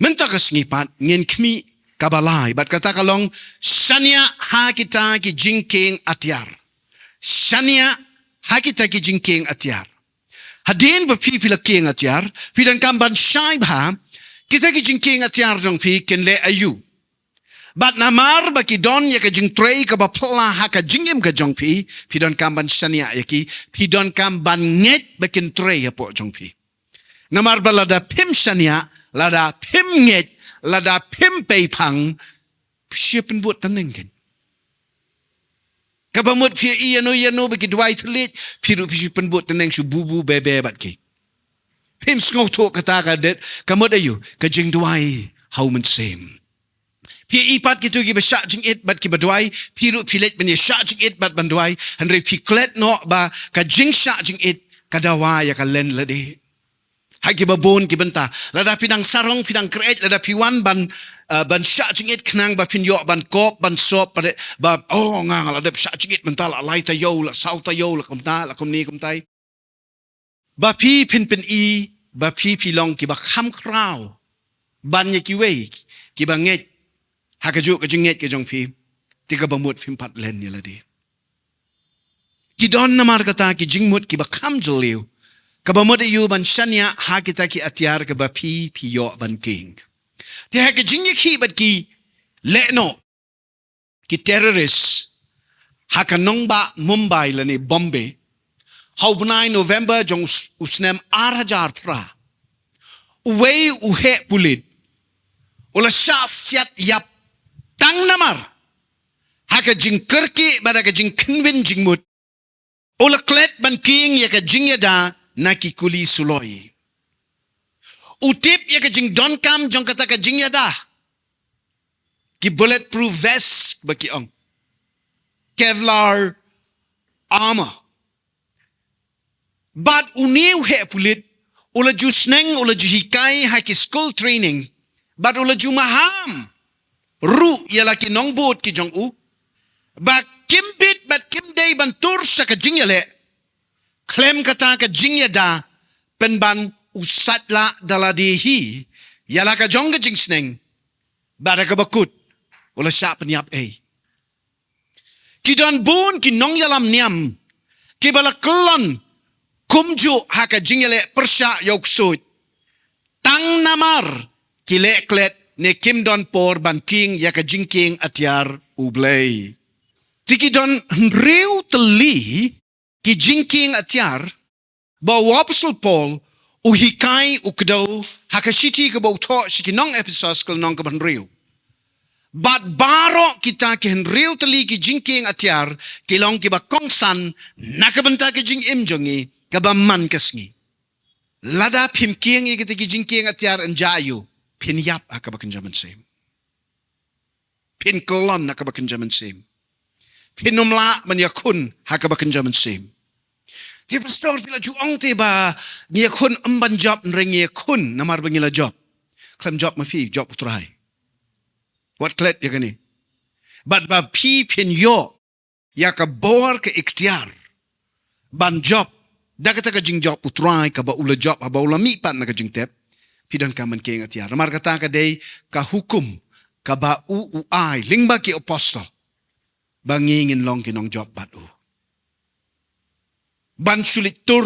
Mentak sengipat ngin kmi kabalai bat kata kalong shania ha kita ki jingking atiar. Shania ha kita ki jingking atiar. Hadin ba pi pila kieng atiar, pidan kamban syai ba kita ki jingking atiar jong pi ken le ayu. Bat namar ba ki don ya ka jing trei ka ba pla ha ka jingim ka jong pi pidan kamban shania ya ki pidan kamban nget ba ken trei ya po jong pi. Namar ba lada pim shania lada pim nget, lada pim pay pang, siya penbuat taneng kan. Kabamut pia iano bagi dua telit, piru siya penbuat taneng siya bubu bebe bat ki. Pim skong to kata kadet, kamut ayu, kajing duai, how men same. Pia ipat gitu ki besyak jing it bat ki baduai, piru pilet benya syak jing it bat banduai, henry piklet no ba kajing syak jing it, kadawai ya kalen lade. Hagi babon ki benta lada pidang sarong pidang kreat lada piwan ban syak jingit kenang ba pin yok ban kop ban sop ba oh ngang lada syak jingit benta la lai ta yo la sau ta yo la komta la komni komtai ba pi pin i ba pi long ki ba kham kraw ban ye ki wei ki ba nget hakaju ka jinget ke jong pi tiga bamut pim pat len ni ladi ki don namar kata ki jingmut ki ba kham joliu kabamut yu ban shania ha kita ki atiar ka ba pi yo ban king. Ti ha ka jingye ki bat ki leno ki terrorist ha ka nong ba Mumbai lani Bombay. How 9 November jong usnem 8,000 pra. Uwei uhe pulit. Ula sya siat yap tang namar. Ha ka jing kerki bada ka jing kenwin jingmut. Ula klet ban king ya ka jingya da naki kuli suloi. Utip ya ka jing don kam jong kata ka jing yada. Ki bulletproof vest baki ong. Kevlar armor. But uniu he pulit ula ju sneng ula ju hikai haki school training. But ula ju maham. Ru ya laki nong boat ki jong u. Ba kimbit bat kimday bantur sa ka jing yale. Klem kata ka jingya da penban usatla daladihi yala ka jong ka jing sneng bada ka bakut wala sya penyap kidon bun ki nong yalam niam ki bala kelon kumju haka jingyale persya yok sut tang namar ki leklet ne kim don por ban king ya ka jingking atiar ublay tikidon reu teli ki jingking atiar ba Apostle Paul uhikai ukdo hakashiti ke bauto sikinong episos kal nong kaban riu bat baro kita ke henriu tali ki jingking atiar kilong ki ba kongsan nakabenta ke jing imjongi kabaman kasngi lada pim kieng ki ki jingking atiar enjayu pin yap akabakan jaman sem pin kolon akabakan jaman sem pinumla manyakun hakabakan jaman sem. Ti pastor pila juong te ba ngiyakun amban job nring ngiyakun namar bangila job. Klem job mafi job utrai. What klet ya gani? But ba pi pin yo ya ka bor ke ikhtiar ban job dakata ka jing job utrai ka ba ula job ba ula mi pan na ka jing tep pidan ka man keng atiar. Namar kata ka day ka hukum ka ba uai lingba ki apostol. Bangingin long kinong job batu. Ban sulit tur,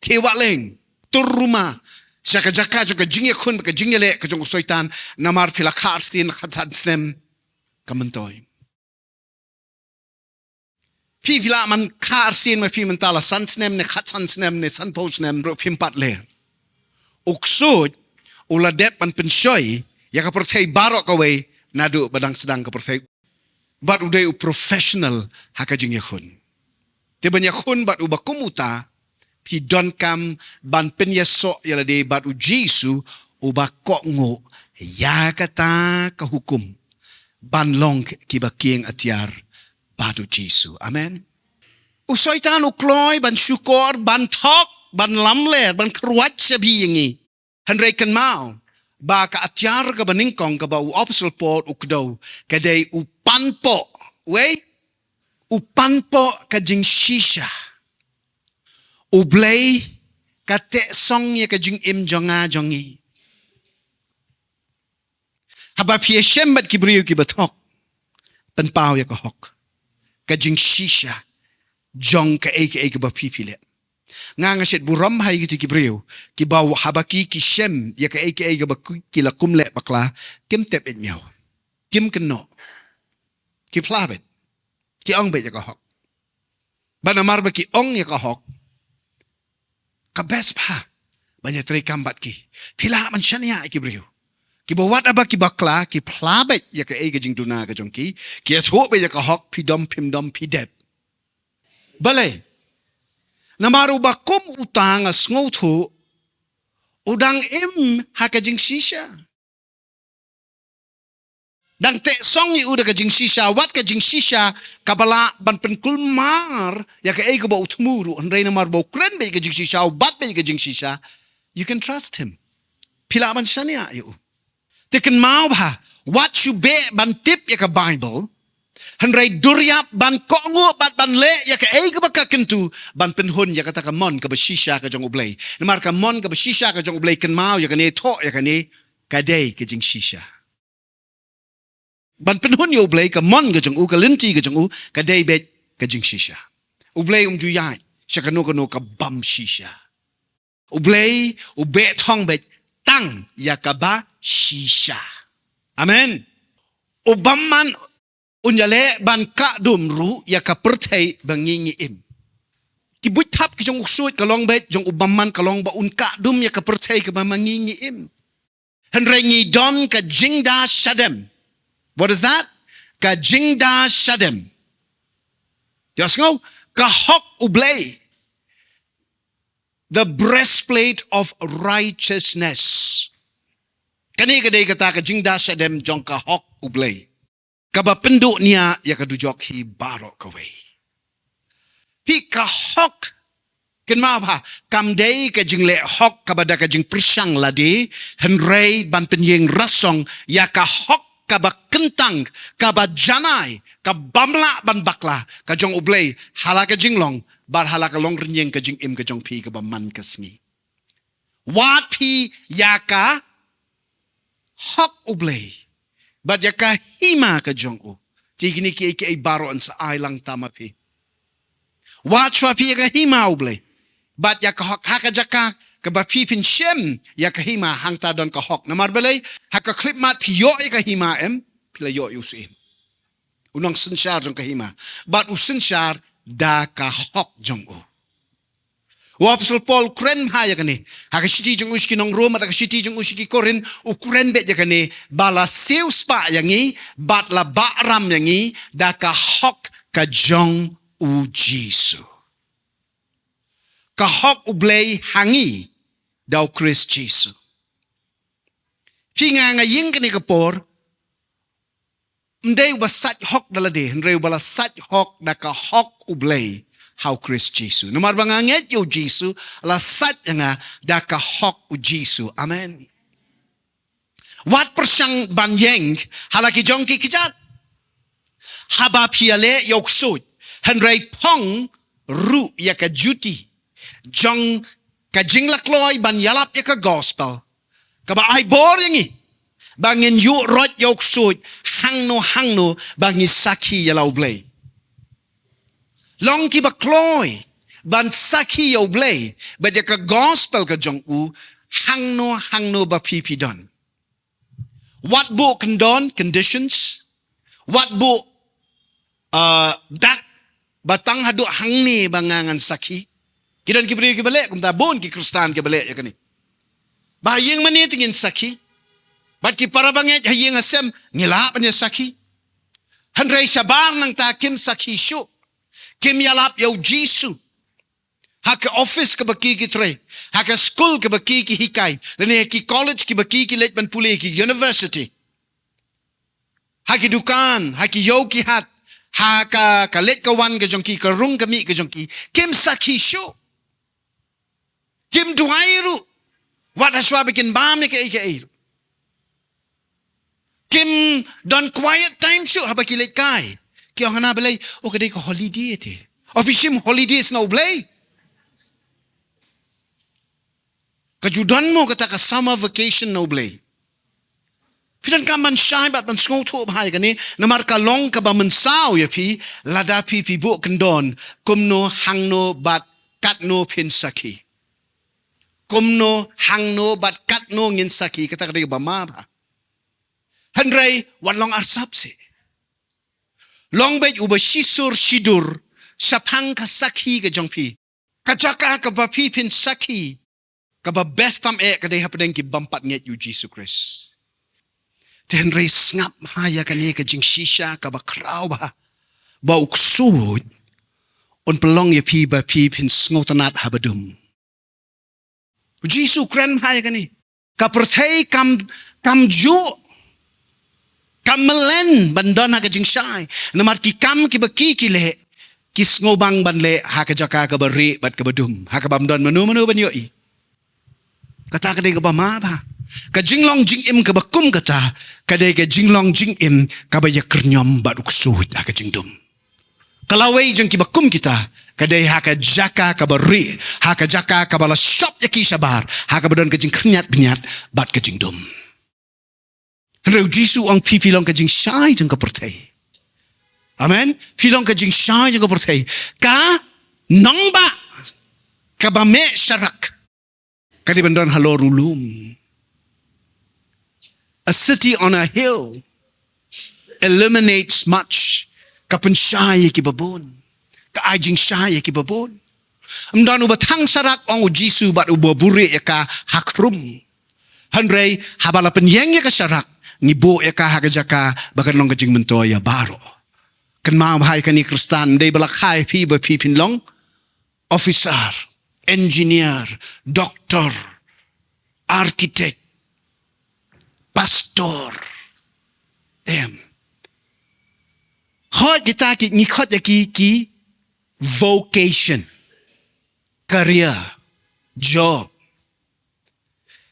kewaleng, tur rumah. Siya jaka juga jingya kun, baka jingya le, kajong usoitan, namar pila karstin, khatad snem, kamantoy. Pila man karsin, ma mentala, san snem, ne khatsan snem, ne san po snem, ro pimpat le. Uksud, ula dep man pensyoy, ya kaportay barok kaway, nadu badang sedang kaportay bat uday u professional hakajing yakun. Tiban yakun bat u bakumuta pi don kam ban penyaso yalade bat u Jesu u bakok ngo ya kata kahukum ban long kibaking atiar bat u Jesu. Amen. Usoitan u kloy ban syukor ban tok ban lamler ban kruat sabi yangi. Handray kan mau. Ba ka atiar ka baningkong ka ba u Apostle Paul ukdaw kaday upanpo upanpo ka jing shisha ublay ka te song ya ka jing im jonga jongi Haba pia shembat ki brio ki batok. Pen pao ya ka hok. Ka jing shisha. Jong ka eke ba pipile. Nga set buram hai gitu ki brio. Ki bawa habaki ki shem ya ka eke ba ki la kumle bakla. Kim tep et miao. Kim keno. Ki plabet. Ki ong bet ya ka hok. Banamar ba ki ong ya ka hok. Ka best pa. Banyak teri kambat ki. Pila man shania ki brio. Ki bawat aba ki bakla ki plabet ya ka ege jing tuna ka jongki. Ki athok be ya ka hok pi dom pim dom pi dep. Balay. Namaru bakum utang as ngotu udang im hakajing shisha. Dang te song i uda kajing shisha wat kajing shisha kabala ban penkul mar ya ka ego ba utmuru andrei namar ba ukren be kajing shisha o bat be kajing shisha. You can trust him. Pila man shania yu. Tiken mau ba what you be ban tip ya ka Bible. Handrai duryap ban kongo bat ban le ya ka ego ba ka kentu ban penhun ya kata ka mon ka ba shisha ka jong ublay. Namar ka mon ka ba shisha ka jong ublay ken mau ya ka ne to ya ka ne kadai kajing shisha. Ban penhun yo ublay ka mon ka jong u ka linti ka jong u ka day bet ka jing shisha. Ublay juyai siya kano ka bam shisha. Ublay ubet hong bet tang ya ka ba shisha. Amen. Ubaman unyale ban ka dumru ya ka pertai bangingi im. Kibut tap ki jong uksut kalong bet jong ubaman kalong ba un ka dum ya ka pertai ka mangingi im. Henrengi don ka jingda shadem. What is that? Ka jingda shadem. Yes, go. Ka hok ublay. The breastplate of righteousness. Kani kadai kata ka jingda shadem jong ka hok ublay. Kaba penduk niya ya ka dujok hi barok kaway. Pi ka hok. Kenma ba? Kamday ka jing le hok kabada ka jing prisang ladi. Henrei ban penyeng rasong ya ka hok kaba kentang, kaba janay, kabamla ban bakla, kajong ublay, halaka jinglong, bar halaka long rinyeng kajing im kajong pi kaba man kasngi. Wat pi yaka hok ublay, bat yaka hima kajong u. Tigini ki ay baroan sa ailang tama pi. Wat chwa pi yaka hima ublay, bat yaka hok hakajaka, kaba pipin shem ya kahima hangta don ka hok namar belay haka clip mat piyo ya kahima em pila yo yusin unang sensyar jong kahima but usensyar da ka hok jong u Apostol Paul kren ha ya kani haka shiti jong uski nong Roma haka shiti jong uski Korin ukren bet ya kani bala sew spa yangi bat la baram yangi da ka hok ka jong u Jisu ka hok ublay hangi daw Chris Jesu. Pinga nga ying kani kapor, mday ba sat hok dalade, mday ba la sat hok da ka hok ublay how Chris Jesu. Namar ba nga nget yo Jesu, la sat nga da ka hok u Jesu. Amen. Wat persyang banyeng halaki jongki kijat. Haba piale yok sud, hendray pong ru ya ka juti. Jong kajing lakloy ban yalap ya ka gospel. Kaba ay boring bangin yu rot yok sud hangno bangin saki yalaw blay. Long ki bakloy ban saki yaw blay ba ya ka gospel ka jong u hangno ba pipi don. What bo condon conditions? What bo dat batang hadu hangni bangangan saki? Kidan kibri kibalik, kung tabon ki Kristan kibalik ya kani. Bahayang manit ngin saki. Bat ki parabangit hayang asem ngilap niya saki. Handray sabar nang ta kim saki syu. Kim yalap yaw Jisu. Haka office ka baki ki tre. Haka school ka baki ki hikay. Lani ki college ki baki ki letman puli ki university. Haki dukan, haki yaw ki hat. Haka kalit kawan ka jong ki karung kami ka jong ki. Kim saki syu. Kim duairu. Wat haswa bikin bam ni kay. Kim don quiet time syu habakilit kay. Kaya hana balay o kaday ko holiday ite. Ofisim holidays na ublay. Kajudan mo kata ka summer vacation na ublay. Pidan ka man syai bat man skong tu bahai kan ni namar ka long ka ba man sao ya pi lada pi bu kendon kumno hangno bat katno pin saki kumno hangno bat katno ngin saki kata ka ba ma ba hanrei wan long arsap se long bet uba shisur shidur sapang ka saki ka jongpi kajaka ka ba pi pin saki ka ba best tam ka dei hapden ki bampat nget yu Jesus Christ. Dan ray ngap haya kani ka jing shisha ka ba kraw ba uksud on pelong ya pi ba pi pin sngotanat habadum Jisu kren haya kani ka perthai kam ju kam melen bandana ka jing shai namar ki kam ki ba ki le ki snobang ban le ha ka jaka ka ba ri bat ka badum ha ka bam don manu ban yo I kata ka de ka ba ma ba ka jinglong jing im ka bakum kata kadai ka jinglong jing im ka ba yakrnyom ba uksud ka jingdum kalawai jeng ki bakum kita kadai ha ka jaka ka bari ha ka jaka ka bala shop yaki sabar ha ka badon ka jing khnyat bnyat bat ka jingdum reu jisu ang pipi long ka jing shai jeng ka pertai amen pilong ka jing shai jeng ka pertai ka nongba ka ba me sharak kadai bandon halorulum. A city on a hill eliminates much. Kapan syai ki babon. Ka ajing syai ki babon. Amdan uba tang sarak ong Jisu bat uba buri ka hakrum. Hanrei habala penyeng ka sarak nibo ka hagajaka bakan long kajing mentoya baro. Kan ma hai kani Kristan dei balakai pi ba pi pinlong officer, engineer, doctor, architect, pastor. Hot kita ki ngikot ki vocation, career, job.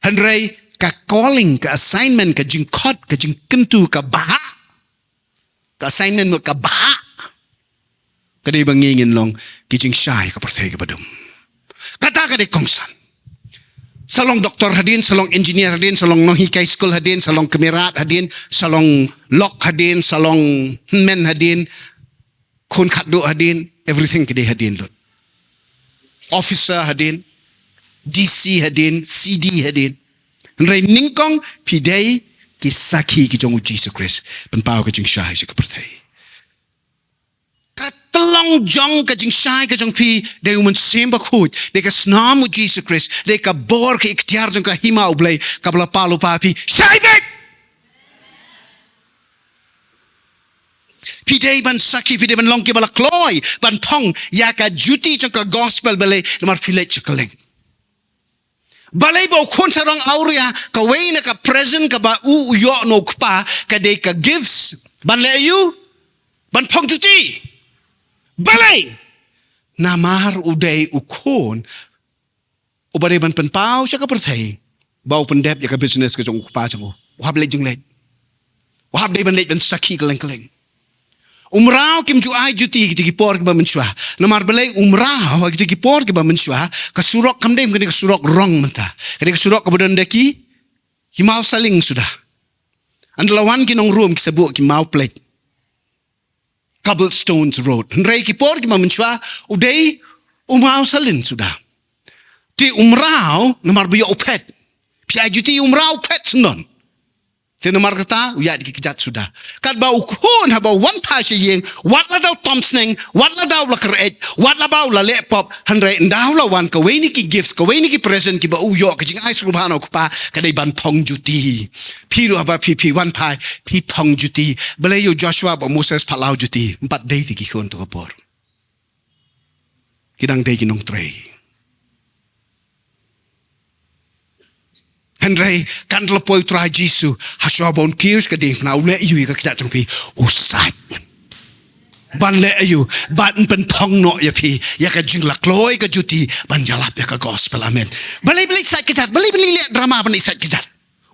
Hanrei ka calling, ka assignment, ka jingkot, ka jingkentu, ka baha. Ka assignment mo ka baha. Kadai bangingin long ki jing syai ka pertai ka badum. Kata kadai kongsan. Salong doktor hadin, salong engineer hadin, salong nohikai school hadin, salong kemirat hadin, salong lock hadin, salong men hadin, kun khatdo hadin, everything kede hadin lot. Officer hadin, DC hadin, CD hadin. Nrai ningkong pidai ki saki ki jong Jesus Christ, penpau ka jing syai ka pertai. Katlong jong ka jing syai ka jong pi de uman semba khut de ka snamu Jesus Christ de ka bor ka ikhtiar jong ka hima ublay ka bala palu pa pi syai bek pi de ban saki pi de ban long ki bala kloy ban thong ya ka juti jong ka gospel bale mar pilet chkaleng balay ba ukon sarang auria ka wayna ka present ka ba yo no kpa ka de ka gifts ban le you ban thong juti balay namar uday ukon ubare ban penpau siya ka perthai bau pendep ya ka business ka jong pa jong wahab le jing le wahab day ban le ban saki keleng umrao kim ju ai juti ki por ka ba menswa namar balay umrao ki por ka ba menswa ka surok kam dem ka surok rong menta ka surok ka bodon deki himau saling sudah andalawan ki nong room ki sabu ki mau plate Cobblestones Road. Nrai ki por ki mamenswa uday umrao salin sudah. Ti umrao namar biya upet. Pi ajuti umrao pet sendon. Ti namar kata uya di kijat sudah. Kat ba ukon ha ba one pasha yeng wat la daw tomsneng wat la daw la keret wat la baw la lepop hanrai ndaw la wan ka weni ki gifts ka weni ki present ki ba uyo ka jing ai subhano ko pa kadai ban pong juti. Piru haba pi one pai pi pong juti balay yo Joshua ba Moses palau juti 4 day ti ki kon to kapor. Kidang day kinong tray. Henry kan lepoy try Jisu haswa bon kius ka ding na ule yu ka kja jong pi usai ban le yu ban pen thong no ya pi ya ka jing la kloy ka juti ban jalap ya ka gospel amen balai sai kejat balai le drama ban sai kejat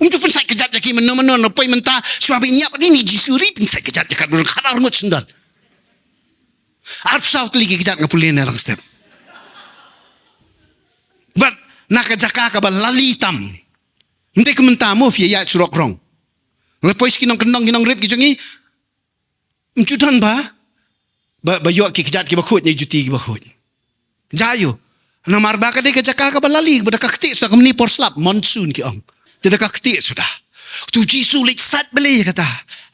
ju pen sai kejat ya ki meno lepoy menta swabi nyap ni Jisu ri pen sai kejat ya ka dur kharar ngot sundal arp south ligi kejat ngapulin rang step but nakajaka ka ba lalitam. Hindi ko menta mo, ya surok rong. Lepas kinong rip kijangi mcutan ba yok ki kejat ki bakut ni juti ki bakut. Jayo. Namar ba ka de ka jaka ka balali ba ka kti sudah kemni porslap monsoon ki ong. Tidak ka kti sudah. Tu Jisu lik sat beli kata.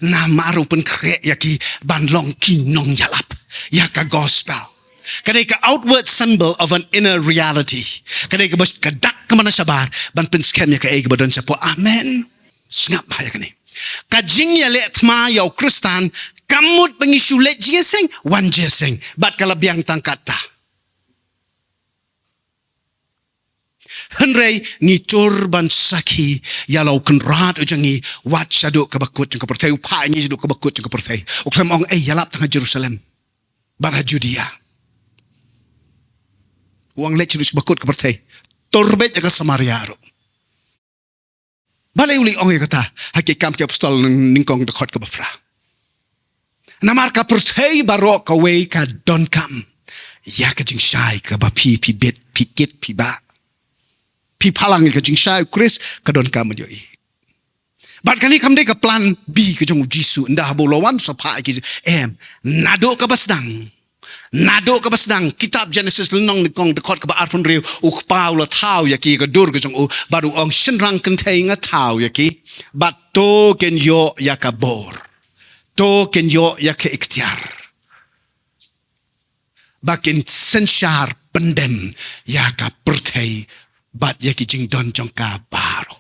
Nama rupen krek ya ki banlong kinong yalap. Ya ka gospel. Kadai ka outward symbol of an inner reality. Kadai ka bas kadak ka mana sabar ban pen scam ya ka eg badon sa po. Amen. Sengap bahaya ka ni. Kajing ya let ma yau Kristan kamut pengisulet jeseng wan jeseng bat kalabiang tangkata. Henry ni turban saki yalau kenrat ujangi wat saduk kabakut jeng kepertai upai ni saduk kabakut jeng kepertai. Uklam ong yalap tengah Jerusalem. Bara Judea. Uang lek jurus bakut kepertai. Torbet jaga Samaria ro. Balai uli ong kata hakikam ki apostol ningkong dekot ke bafra. Namar ka pertai baro ka wei ka don kam. Ya ka jing syai ka ba pi bet pi kit pi ba. Pi palang ka jing syai Chris ka don kam yo i. Bat kani kam de ka plan B ka jong Jisu nda bolawan sa pa ki nado ka basdang. Nado ka basdang kitab Genesis lenong nikong dekot ka ba arpon riu ukpau la tau ya ki ka dur ka jong baru ong shinrang kentei nga tau ya ki bat to ken yo ya ka bor to ken yo ya ka Atiar bakin sensyar pendem ya ka pertei bat ya ki jing don jong ka baro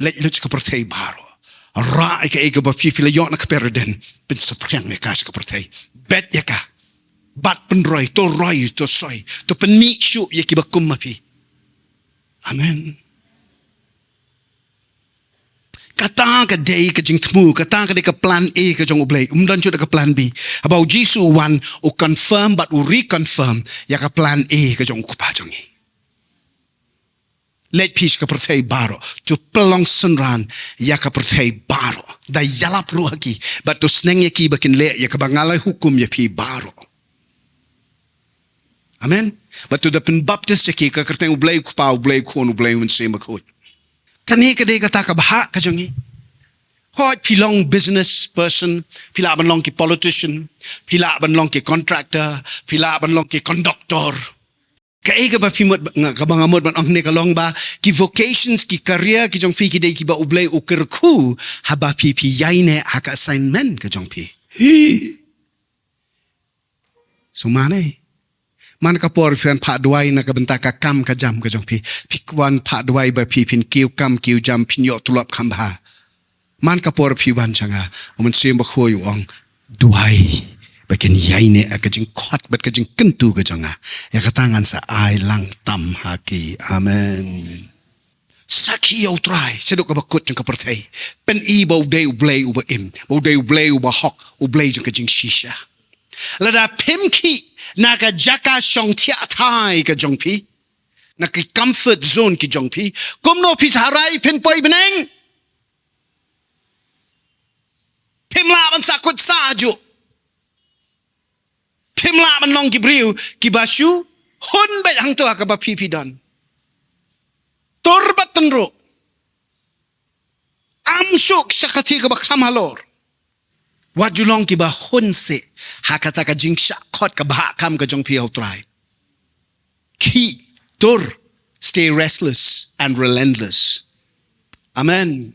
let luch ka pertei baro ra ka ega ba fi la yo na ka perden pin sapriang ne ka ka pertei bet ya ka bat penroy to roy to soy to peni syu ya ki bakum mapi. Amen. Kata ka day ka jing tmu kata ka de ka plan A ka jong ublay umdan chu ka plan B about Jisu one o confirm but o reconfirm ya ka plan A ka jong kupa jong i let peace ka pertei baro to pelong sunran ya ka pertei baro da yalap ruhaki but to sneng ya ki bakin le ya ka bangalai hukum ya pi baro. Amen. But to the Baptist ki ka kerteng ublay kupa ublay kon ublay un sema ko. Kani ka de kata ka baha ka jongi. Hot pilong business person, pila ban long ki politician, pila ban long ki contractor, pila ban long ki conductor. Ka ega ba pimot ka bangamot ban ang ne ka long ba ki vocations ki career ki jong fi ki de ki ba ublay ukerku haba pi yaine aka assignment ka jong pi. So manay man ka por fian pha duai na ka benta ka kam ka jam ka jong pi pikwan pha duai ba pi pin kiu kam kiu jam pin yo tulap kham ba man ka por pi ban changa omen sem ba khoi ong duai ba ken yaine a ka jing khot ba ka jing kentu ka janga ya ka tangan sa ai lang tam ha ki. Amen. Saki yo try sedok ka bakut jang ka pertai pen I ba udai ublay uba im ba udai ublay uba hok ublay jang ka jing shisha lada pimki naka jaka shong tia thai ka jong pi naka comfort zone ki jong pi kumno pi harai pin poi beneng pimla ban sakut saju pimla ban long ki briu ki bashu hun be hang to ka ba pi don torbat tenro amsuk sakati ka ba khamalor wajulong ki ba hun se hakata ka jing sha khot ka ba kam ka jong pi au try ki dur stay restless and relentless. Amen.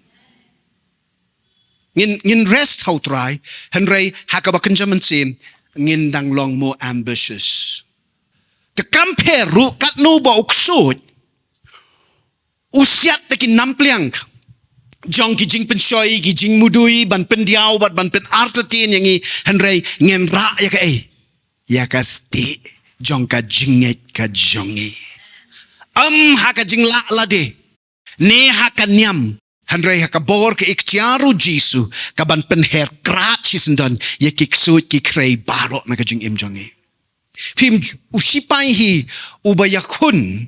Ngin rest how try henry hakaba kanjaman sim ngin dang long mo ambitious to compare ru kat no ba uksut usiat takin nampliang jong ki jing pensoi ki jing mudui ban pendiau bat ban pen artatin yang i henry ngen ra ya ka ya ka sti jong ka jinget ka jongi ha ka jing la de ne ha ka nyam henry ha ka bor ka iktiaru Jisu ka ban pen her krat sisendon ya ki ksut ki krei baro na ka jing im jongi pim usipai hi ubayakun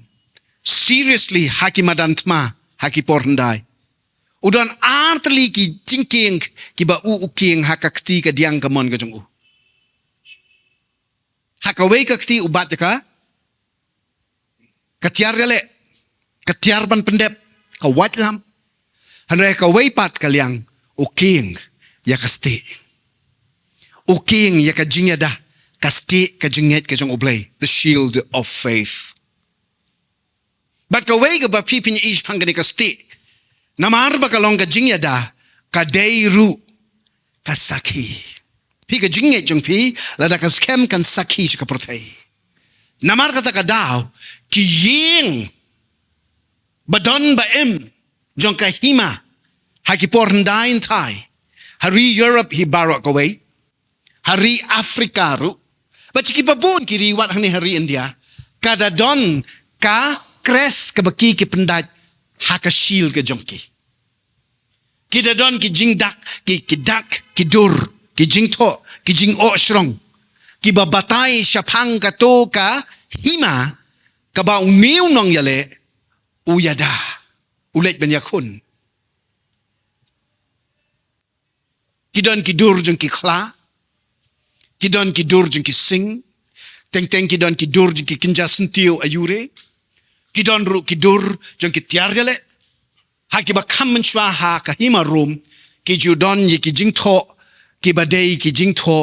seriously haki madantma haki porndai udan artli ki jingking ki ba kieng hakakti ka diang kamon ka jong hakaway kakti ubat ka katiar yale katiar ban pendep ka watlam hanre ka way pat kaliang o Kieng ya ka ste. O Kieng ya ka jing ya da ka ste ka jinget ka jong oblay. The shield of faith. But ka way ka ba pipin ish pangani ka ste. Namar ba ka long ka jing ya da ka deiru ka saki. Pi ka jinget jong pi lada ka skem kan saki sa ka protay. Namar kata ka daw ki ying badon ba jong ka hima haki porndain thai hari Europe hi barok away hari Afrika ru but ki babon ki riwat hani hari India kada don ka kres ka baki ki pendat haka shield ka jong ki da don ki jing dak ki dak ki dur ki jing tho ki jing o shrong ki babatay syapang ka to ka hima ka ba umiw nong Ialeh uyada ulet banyakun kidon kidur jeng ki khla kidon kidur jeng ki sing teng kidon kidur jeng ki kinja sentio ayure kidon ru kidur jeng ki tiar Ialeh haki ba kam menshwa ha ka hima rum ki judon ye ki jing tho ki badai ki jing tho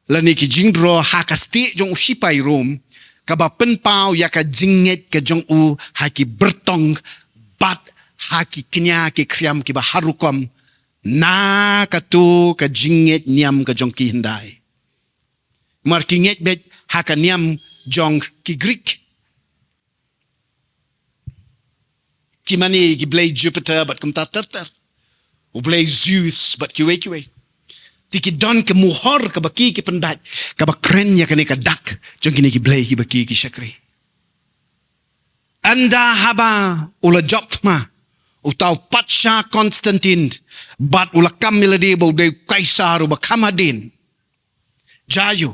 lani ki jing dro ha ka sti jong usipai rum ka ba pen pau ya ka jinget ka jong u haki bertong bat haki knya ki kriam ki ba harukom na ka tu ka jinget niam ka jong ki hindai mar ki nget bet haka niam jong ki Greek ki mani ki blay Jupiter bat kum tartar u blay Zeus bat ki we tiki don ke muhor ke baki ki pendat ke ba kren ya kene ka dak jong kini ki blay ki baki ki syakri anda haba ula jopma utau patsha Konstantin bat ula kamilade bo de kaisar ba kamadin jayu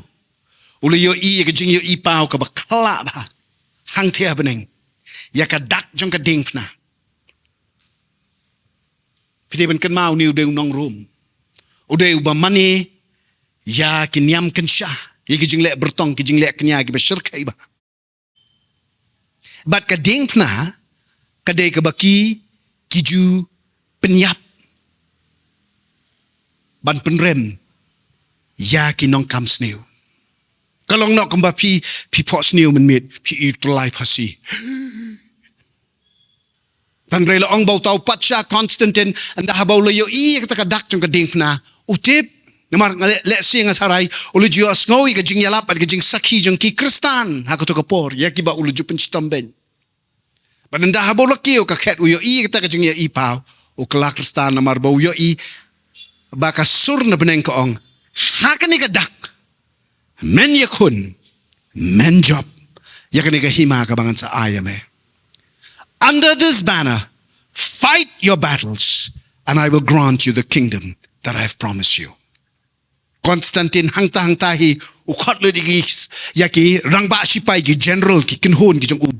ula yo i ke jing yo i pau ke ba kala ba hang thia beneng ya ka dak jong ka ding pna pide ben kan mau niu de nong room uday uba mani ya kinyam kensha ye kijing le bertong kijing le kenya ki besyir kai ba bat ka ding pna ka de ka baki kiju penyap ban penrem ya kinong kam sneu kalong nok kamba pi pot sneu men mit pi itulai Khasi tan rela ong bau tau patsa Konstantin anda habau le yo i ka dak jong ka ding pna utip namar le sing asarai ulu jio asngoi ka jing yalap at ka jing sakhi jong ki kristan ha ko to ka por ya ki ba ulu ju penstamben bananda habo laki o ka khet uyo i ka jing ya i pau o kala kristan namar ba uyo i ba ka sur na beneng ko ong ha ka ni ka dak men yakun men job ya ka ni ka hima ka bangan sa ayame under this banner fight your battles and I will grant you the kingdom that I have promised you. Konstantin hangta hi ukhat le digi yaki rangba sipai ki general ki kinhon ki jong u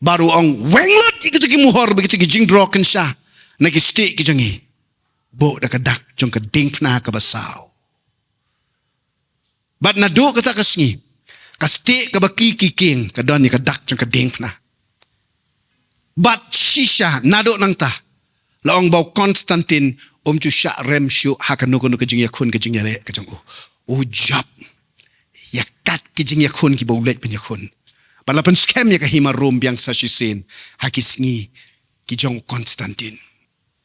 baru ong wenglot ki ki muhor begitu ki jingdro kan sha na ki sti ki jongi bo da ka dak jong ka dingpna ka basau bat na do ka ta ka sngi ka sti ka baki ki king ka don ni ka dak jong ka dingpna bat shisha nado nang ta laong bau Konstantin chu sha rem shu hakanu ko ka jing yakun ka jing Ialeh ka jong u jap yakat ki jing yakun ki baulet pen yakun balapan scam ya ka hima rom biang sa shisin hakisngi ki jong Konstantin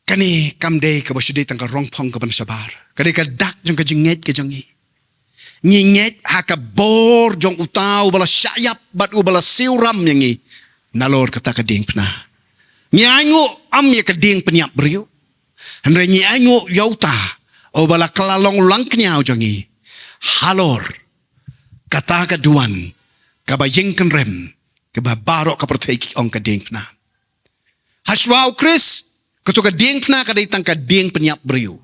kani kamde ka basude tang ka rong phong ka ban sabar kade ka dak jong ka jinget ka jongi nginget haka bor jong utau bala syayap bat u bala siuram yangi nalor kata ka ding pna nyango am ya ka ding penyap beriu Henry nyango yauta o bala kalalong lang knyao jongi halor kata ka duan ka ba yengken rem ka ba barok ka proteki ong ka ding pna haswau Chris kato ka ding pna ka daitang ka ding penyap beriu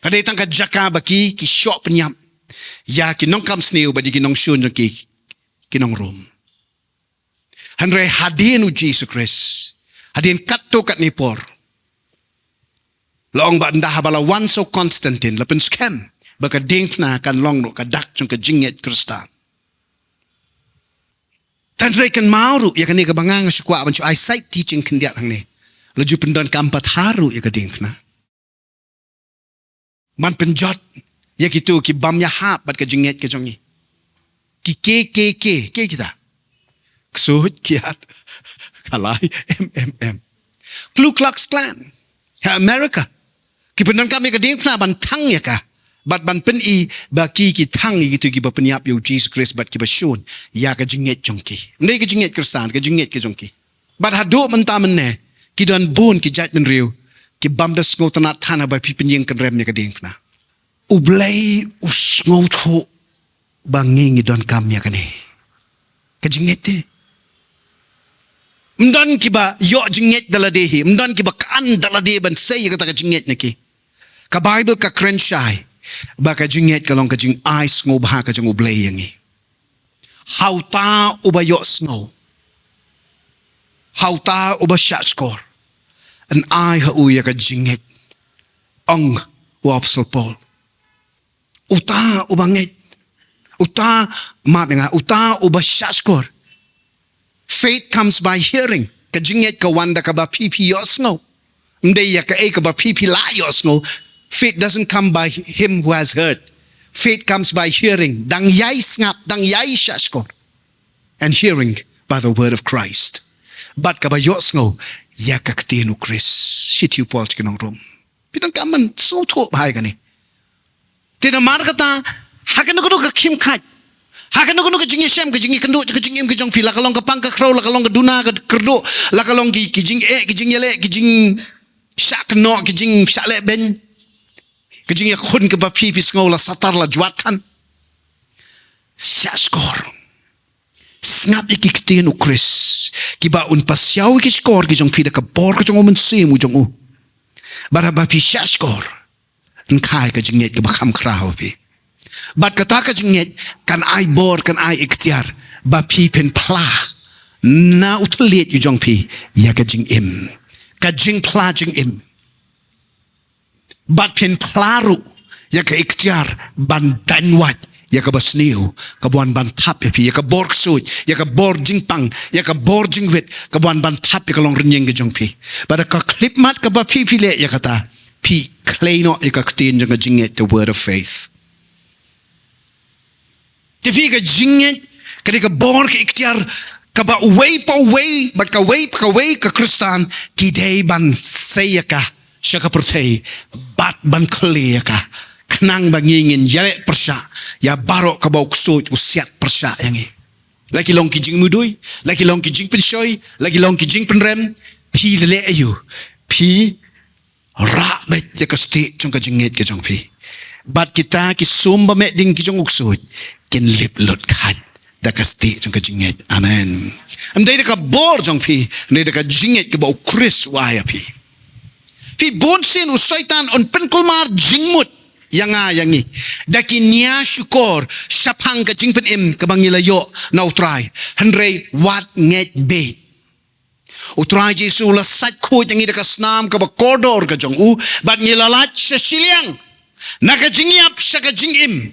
ka daitang ka jaka baki ki syok penyap ya kinong kam sneu ba di kinong syun jongi kinong rom Henry hadin u Jesus Christ hadin katto kat nipor laong ba nda habala one so Konstantin lapen scam baka dingna kan long no ka dak chung ka jinget Krista tan re kan mauru ya kan ni ka bangang sukwa ban chu I sight teaching kan dia hang ni laju pendon kampat haru ya keding na man penjot ya gitu ki bam ya hap bat ke jinget ke jongi ki ke kita ksut kiat kalai M Ku Klux Klan ha America ki pendon kami keding na ban tang ya ka bat ban pen I baki ki tang gitu ki ba penyap yo Jesus Christ bat ki ba shun ya ke jinget jonki ndai ke jinget Kristan ke jinget ke jonki bat hado mentamen ne ki don bon ki jat men riu ki bam da sngo tanat thana ba pi penyeng kan rem ne ka ding na ublai usngo tho bangi don kam ya kane ka jingete mdon ki ba yo jinget dala dehi mdon ki ba kan dala de ban sei ka ta ka jinget ne ki ka Bible ka krenshai ba ka jinget ka long ka jing ai sngo ba ka jing ublai yangi how ta uba yo sngo how ta uba shat score an ai ha uya ka jinget ong wa Apostle Paul uta uba nget uta ma nga uta uba shat score faith comes by hearing ka jinget ka wanda ka ba pipi yo sngo nde ya ka e ka ba pipi la yo sngo faith doesn't come by him who has heard faith comes by hearing dang yai snap dang yai shat score and hearing by the word of Christ bat ka ba yo sngo ya ka ktinu Chris sitiu Paul kinong rum pidan kaman so tho bhai gani tina mar kata hakan ko ka kim khat hakan ko ka jingi shem ka jingi kendo ka jingim ka jong pila ka long ka pang ka khro la ka long ka duna ka kerdo la ka long ki jing ki jing yele ki jing sak no ki jing sale ben ki jing ya khun ka ba phi pis ngau la satar la jwatan shaskor snap iki ktinu Chris ki ba un pasiaw ki skor ki jong pida ka bor ka jong omen simu jong u bara ba pi shaskor n khai ka jinget ka ba kham krao pi bat ka ta ka jinget kan ai bor kan ai iktiar ba pi pen pla na utliet yu jong pi ya ka jing im ka jing pla jing im bat pen plaru ya ka iktiar ban danwat ya ka basniu ka buan ban tap pi ya ka bor suit ya ka bor jing pang ya ka bor jing wit ka buan ban tap ya ka long renyeng ke jong pi bada ka clip mat ka ba pi le ya kata pi kleino ya ka ktin jong jinget the word of faith te fi ka jinget ka bor ka iktiar ka ba way but ka way ka Kristan ki dei ban say ka siya ka protei bat ban kle ka knang bangingin yale persya ya baro ka bauk soj usiat persya yangi lagi long kijing mudui lagi long kijing penshoy lagi long kijing penrem pi le ayu pi ra bet ya ka sti jong ka jinget ke jong pi bat kita ki sumba me ding ki jong uksoj ken lip lot khat da ka sti jong ka jinget amen am dai ka bor jong pi ne da ka jinget ke bauk Chris wa ya pi bon sin usaitan on penkulmar jingmut yangi daki nia syukur sapang ka jingpen im ka bangilayo na utrai handrei wat nget be utrai Jesu la sat ko yangi da ka snam ka ba koridor ka jong u bat ngilalat sa siliang na ka jingiap sa ka jingim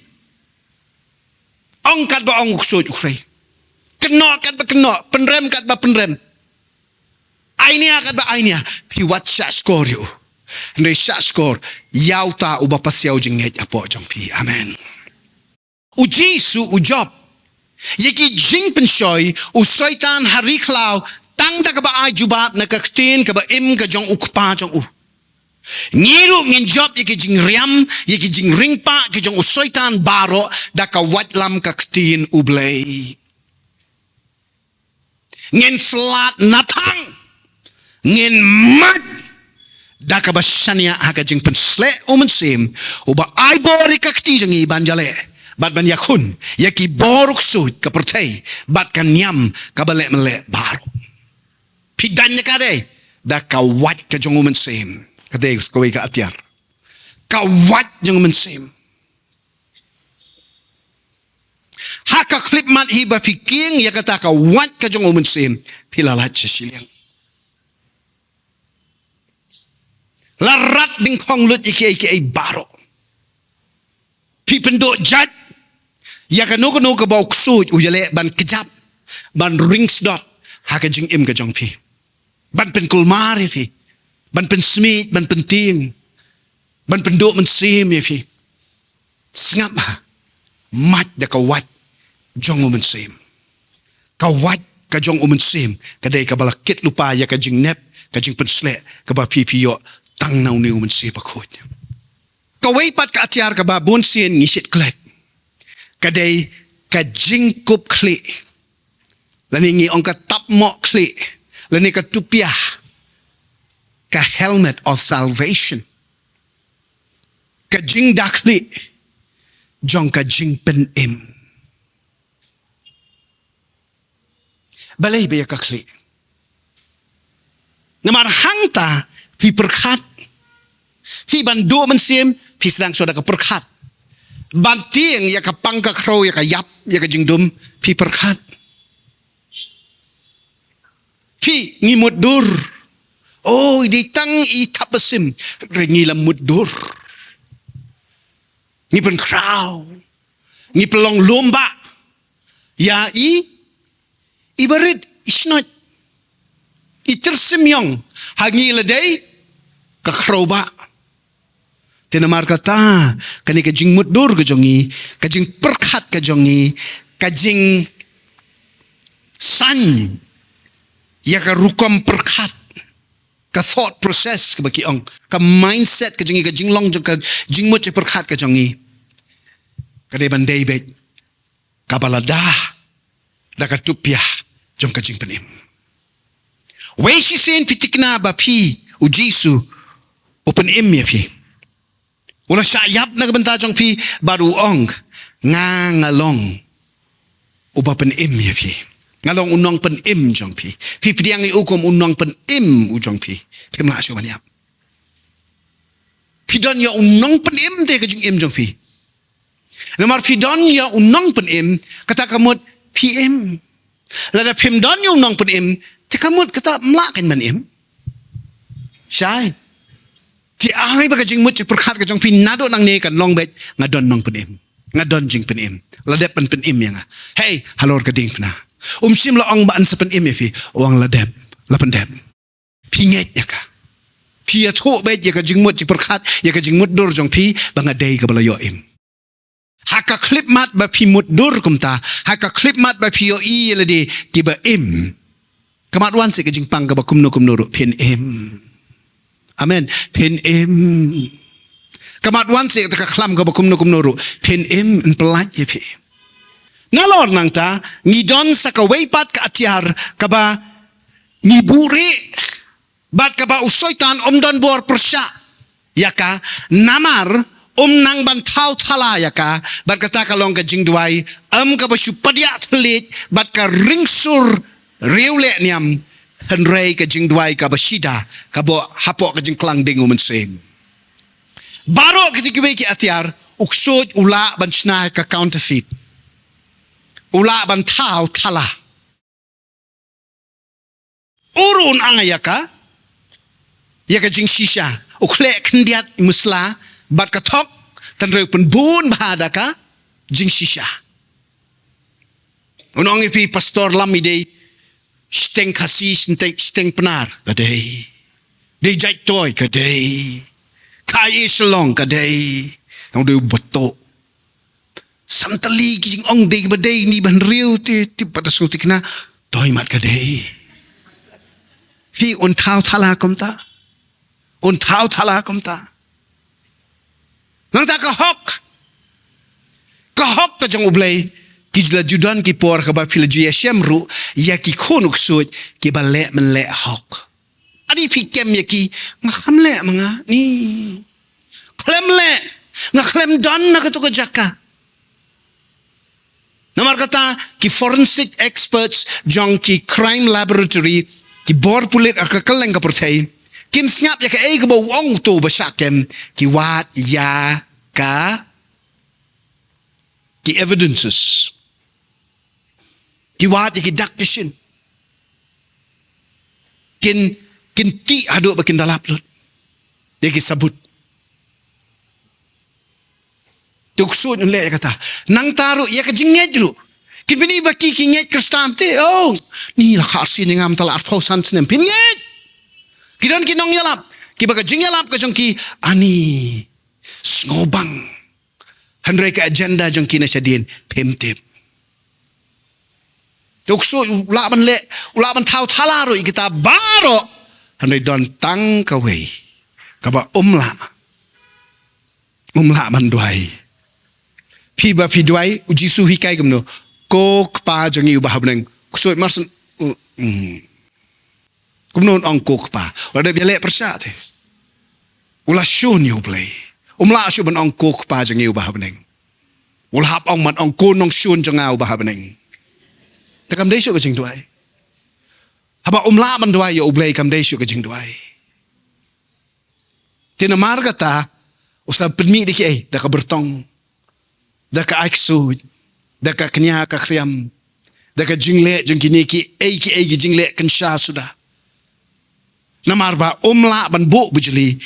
ong kat ba ong uksoj ukrai keno kat ba keno penrem kat ba penrem ainia kat ba ainia pi wat sa skor you Ndai shaskor yauta uba pasiaw jinget apo jong pi amen ujisu ujob yeki jing penshoy usaitan hariklau tang da ka ba ai jubab na ka ktin ka ba im ka jong ukpa jong u ngiru ngin job yeki jing riam yeki jing ringpa ki jong usaitan baro da ka watlam ka ktin ublei ngin slat natang ngin mat daka basania haka jing pensle omen sim uba ai bori ka kti jangi banjale bat ban yakun yaki boruk sud ka pertei bat kan nyam ka bale mele baru pidanya ka de daka wat ka jong omen sim ka de ko ka atiar ka wat jong omen sim haka klip mat hiba fi Kieng ya kata ka wat ka jong omen sim pilalat siliang larat ding kong lut iki baro pipendo jat ya kano ka bauk suj ujale ban kejap ban rings dot haka jing im ka jong pi ban pen kulmari pi ban pensmit ban penting ban penduk mensim ya fi sngap mat da kawat jong mensim kawat ka jong mensim kadai ka balakit lupa ya ka jing nep ka jing pensle ka ba pipio tang nau ni mensim pakut ka wei pat ka atiar ka ba bon sien ngisit klet kadai ka jing kup kli lani ngi ong ka tap mo kli lani ka tupiah ka helmet of salvation ka jing dakli jong ka jing pen im balai be ka kli namar hangta pi perkat fi bandu mensim pi sedang soda ka perkat banting ya ka pangka kro ya ka yap ya ka jing dum pi perkat fi ngimut dur oh di tang i tapasim rengi la mudur ni pen kraw ni pelong lomba ya ibarit isnot itersim yong hangi la day ka kroba tinamar kata kani ka jing mudur ka jongi ka jing perkat ka jongi ka jing san ya ka rukom perkat ka thought process ka baki ong ka mindset ka jongi ka jinglong jong ka jingmut je perkat ka jongi ka de bandai bet ka balada da ka tupiah jong ka jing penim wei si sen pitikna ba pi u jisu open im ya pi wala syayap na ka banta jong pi baru ong ngalong ubapen im ya pi ngalong unong pen im jong pi pidiang i ukom unong pen im u jong pi mla syo baniap pidon ya unong pen im te ka jing im jong pi namar pidon ya unong pen im kata kamut pm lada pimdon ya unong pen im te kamut kata mla kan man im syai ti ai ba ka jing mut perkhat ka jong pi nado nang ne kan long bet ngadon nong pen im ngadon jing pen im lada pen im yang hey halor ka ding pna sim la ong ban sepen im fi wang la deb la pen deb pi nget ya ka pi a tho bet ya ka jingmut ji perkhat ya ka jingmut dur jong pi banga dei ka bala yo im haka clip mat ba pi mut dur kumta haka clip mat ba pi yo i le de ki ba im kamat wan se ka jing pang ka ba kumno ru pin im amen pin im kamat wan se ka khlam ka ba kumno ru pin im en pelat ye pi ngalor nang ta ngidon sa ka weipat ka atiar ka ba ngiburi bat ka ba usoitan omdon bor persya yaka namar nang ban thau thala yaka bat kata ka long ka jingduai ka ba supadya thlit bat ka ringsur riule niam henrei ka jingduai ka ba shida ka bo hapo ka jingklang ding umenseng baro kitikiwe ki atiar uksoj ula ban snai ka counterfeit ula ban thau thala urun angayaka yaka jing shisha ukhle khndiat musla bat ka thok tan reu pen bun bahadaka jing shisha unong ipi pastor lamide steng khasi steng penar kadai de jai toy kadai kai islong kadai tong de botok santali kijing ong dei badai ni ban riu ti pada sutikna toy mat kadai fi on thau thala komta nang ta ka hok ka jong ublei kijla judan ki por ka ba phil ju yashemru ya ki khonuk suj ki ba le men le hok adi fi kem ya ki ngam le manga ni klem le ngaklem don na ka to ka jaka namar kata ki forensic experts jong ki crime laboratory ki bor pulit akakaleng ka portay kim snap ya ka ko wong to ba syakem ki wat ya ka ki evidences ki wat ki daktishin kin ti hadu ba kin dalap lut de ki sabut tuksun le kata nang taru ya ka jinget ru kipini baki kinget kristam te oh ni la khasi ni ngam tala artho san snem pinget kidon kinong yalap Kiba ka jingyalap ka jongki ani ngobang. Handray ka agenda jongki na siya din pemtip. Tukso ulaban tao talaro ikita baro. Handray don tang kaway. Kaba umla man duay. Piba pi duay uji suhi kay gamno. Kok pa jongi ubahab nang kuso marsan kumnon ang kok pa. Wala biale persate. Ula shun yu play. Umla shu ban ang kok pa jongi ubahab nang. Ula hap ang man ang konong shun jonga ubahab nang. Takam desyo ka jing duay. Haba umla man duay yo ublay kam desyo ka jing duay. Tinamar kata usla permi diki daka bertong. Daka aiksud. Daka kenya ka kriam. Daka jingle jong kini ki jingle kensha sudah. Namar ba umla ban bu bujeli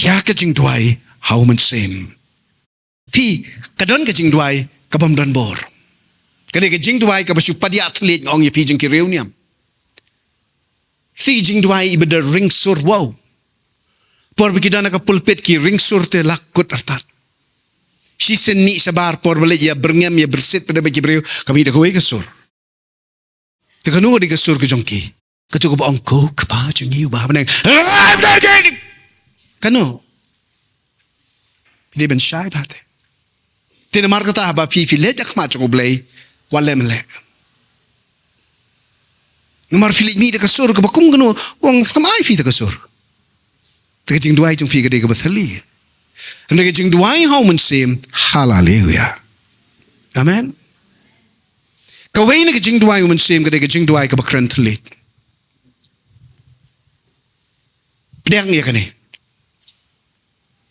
ya ka jing duai hau man sem. Pi kadon ka jing duai ka bam dan bor. Kade ka jing duai ka basu padia atlet ngong ye pi jing ki reuniam. Si jing duai ibeda ring sur wow. Por bikidana ka pulpit ki ring sur te lakut artat. Si seni sabar por balik ya berngam ya bersit pada bagi beliau kami dah kawai kesur. Tekanu di kesur ke jongki. Kecukup angko kepa jongi ubah benang. Kanu. Dia ben syai bate. Tina mar kata ba pi lejak ma cukup blai wala melek. Nomor filik mi de kesur ke bakum kanu wang samai fi de kesur. Tekajing duai jong pi ke de ke bathali. Hendak jing duai hau mensim haleluya. Amen. Kawai nak jing duai mensim kadai jing duai ka bakran telit. Pedang ya kane.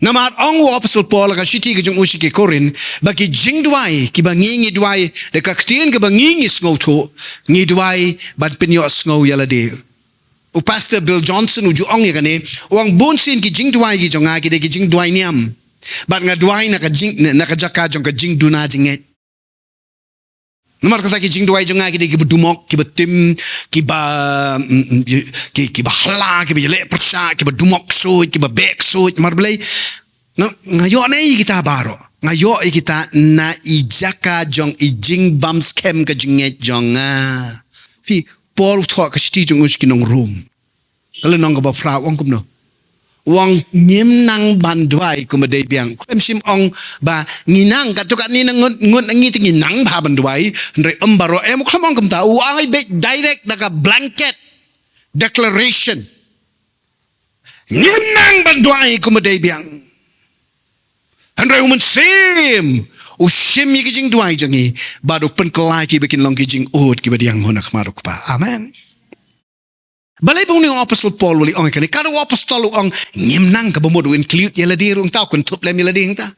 Namat ong apostle Paul ka siti ka jing usi ke Korin bagi jing duai ki bangingi duai de ka ktien ka bangingi sngoto ngi duai ban pinyo sngo yala de. O Pastor Bill Johnson uju ong ya kane wang bonsin ki jing duai ki jonga ki de ki jing duai niam bat nga duai na ka jaka jong ka jing duna jinget nomor kata ki jing duai jonga ki de ki bedumok ki betim ki ba hala ki ba le persa ki ba dumok so ki ba bek so mar blai ngayo nei kita baro ngayo kita na ijaka jong i jing bam scam ka jinget jonga fi Paul thok ka sti jong us kinong room. Kalau nong ka ba fra wang kumno. Wang nyim nang bandwai kumadai biang. Kem sim ong ba nginang ka tukat ni nang ngut ngi ti nginang ba bandwai ndre umbaro em khamong kum ta uai be direct naka blanket declaration. Nyim nang bandwai kumadai biang. Ndre umun sim usim yi kijing duai jangi baduk penkelai ki bikin long kijing ut ki badiang honak maruk pa. Amen. Balai bung ni apostle Paul wali ong kani kadu apostle ong ngimnang ka bomodu include yala dir ung tau kun tup lem yala ding ta.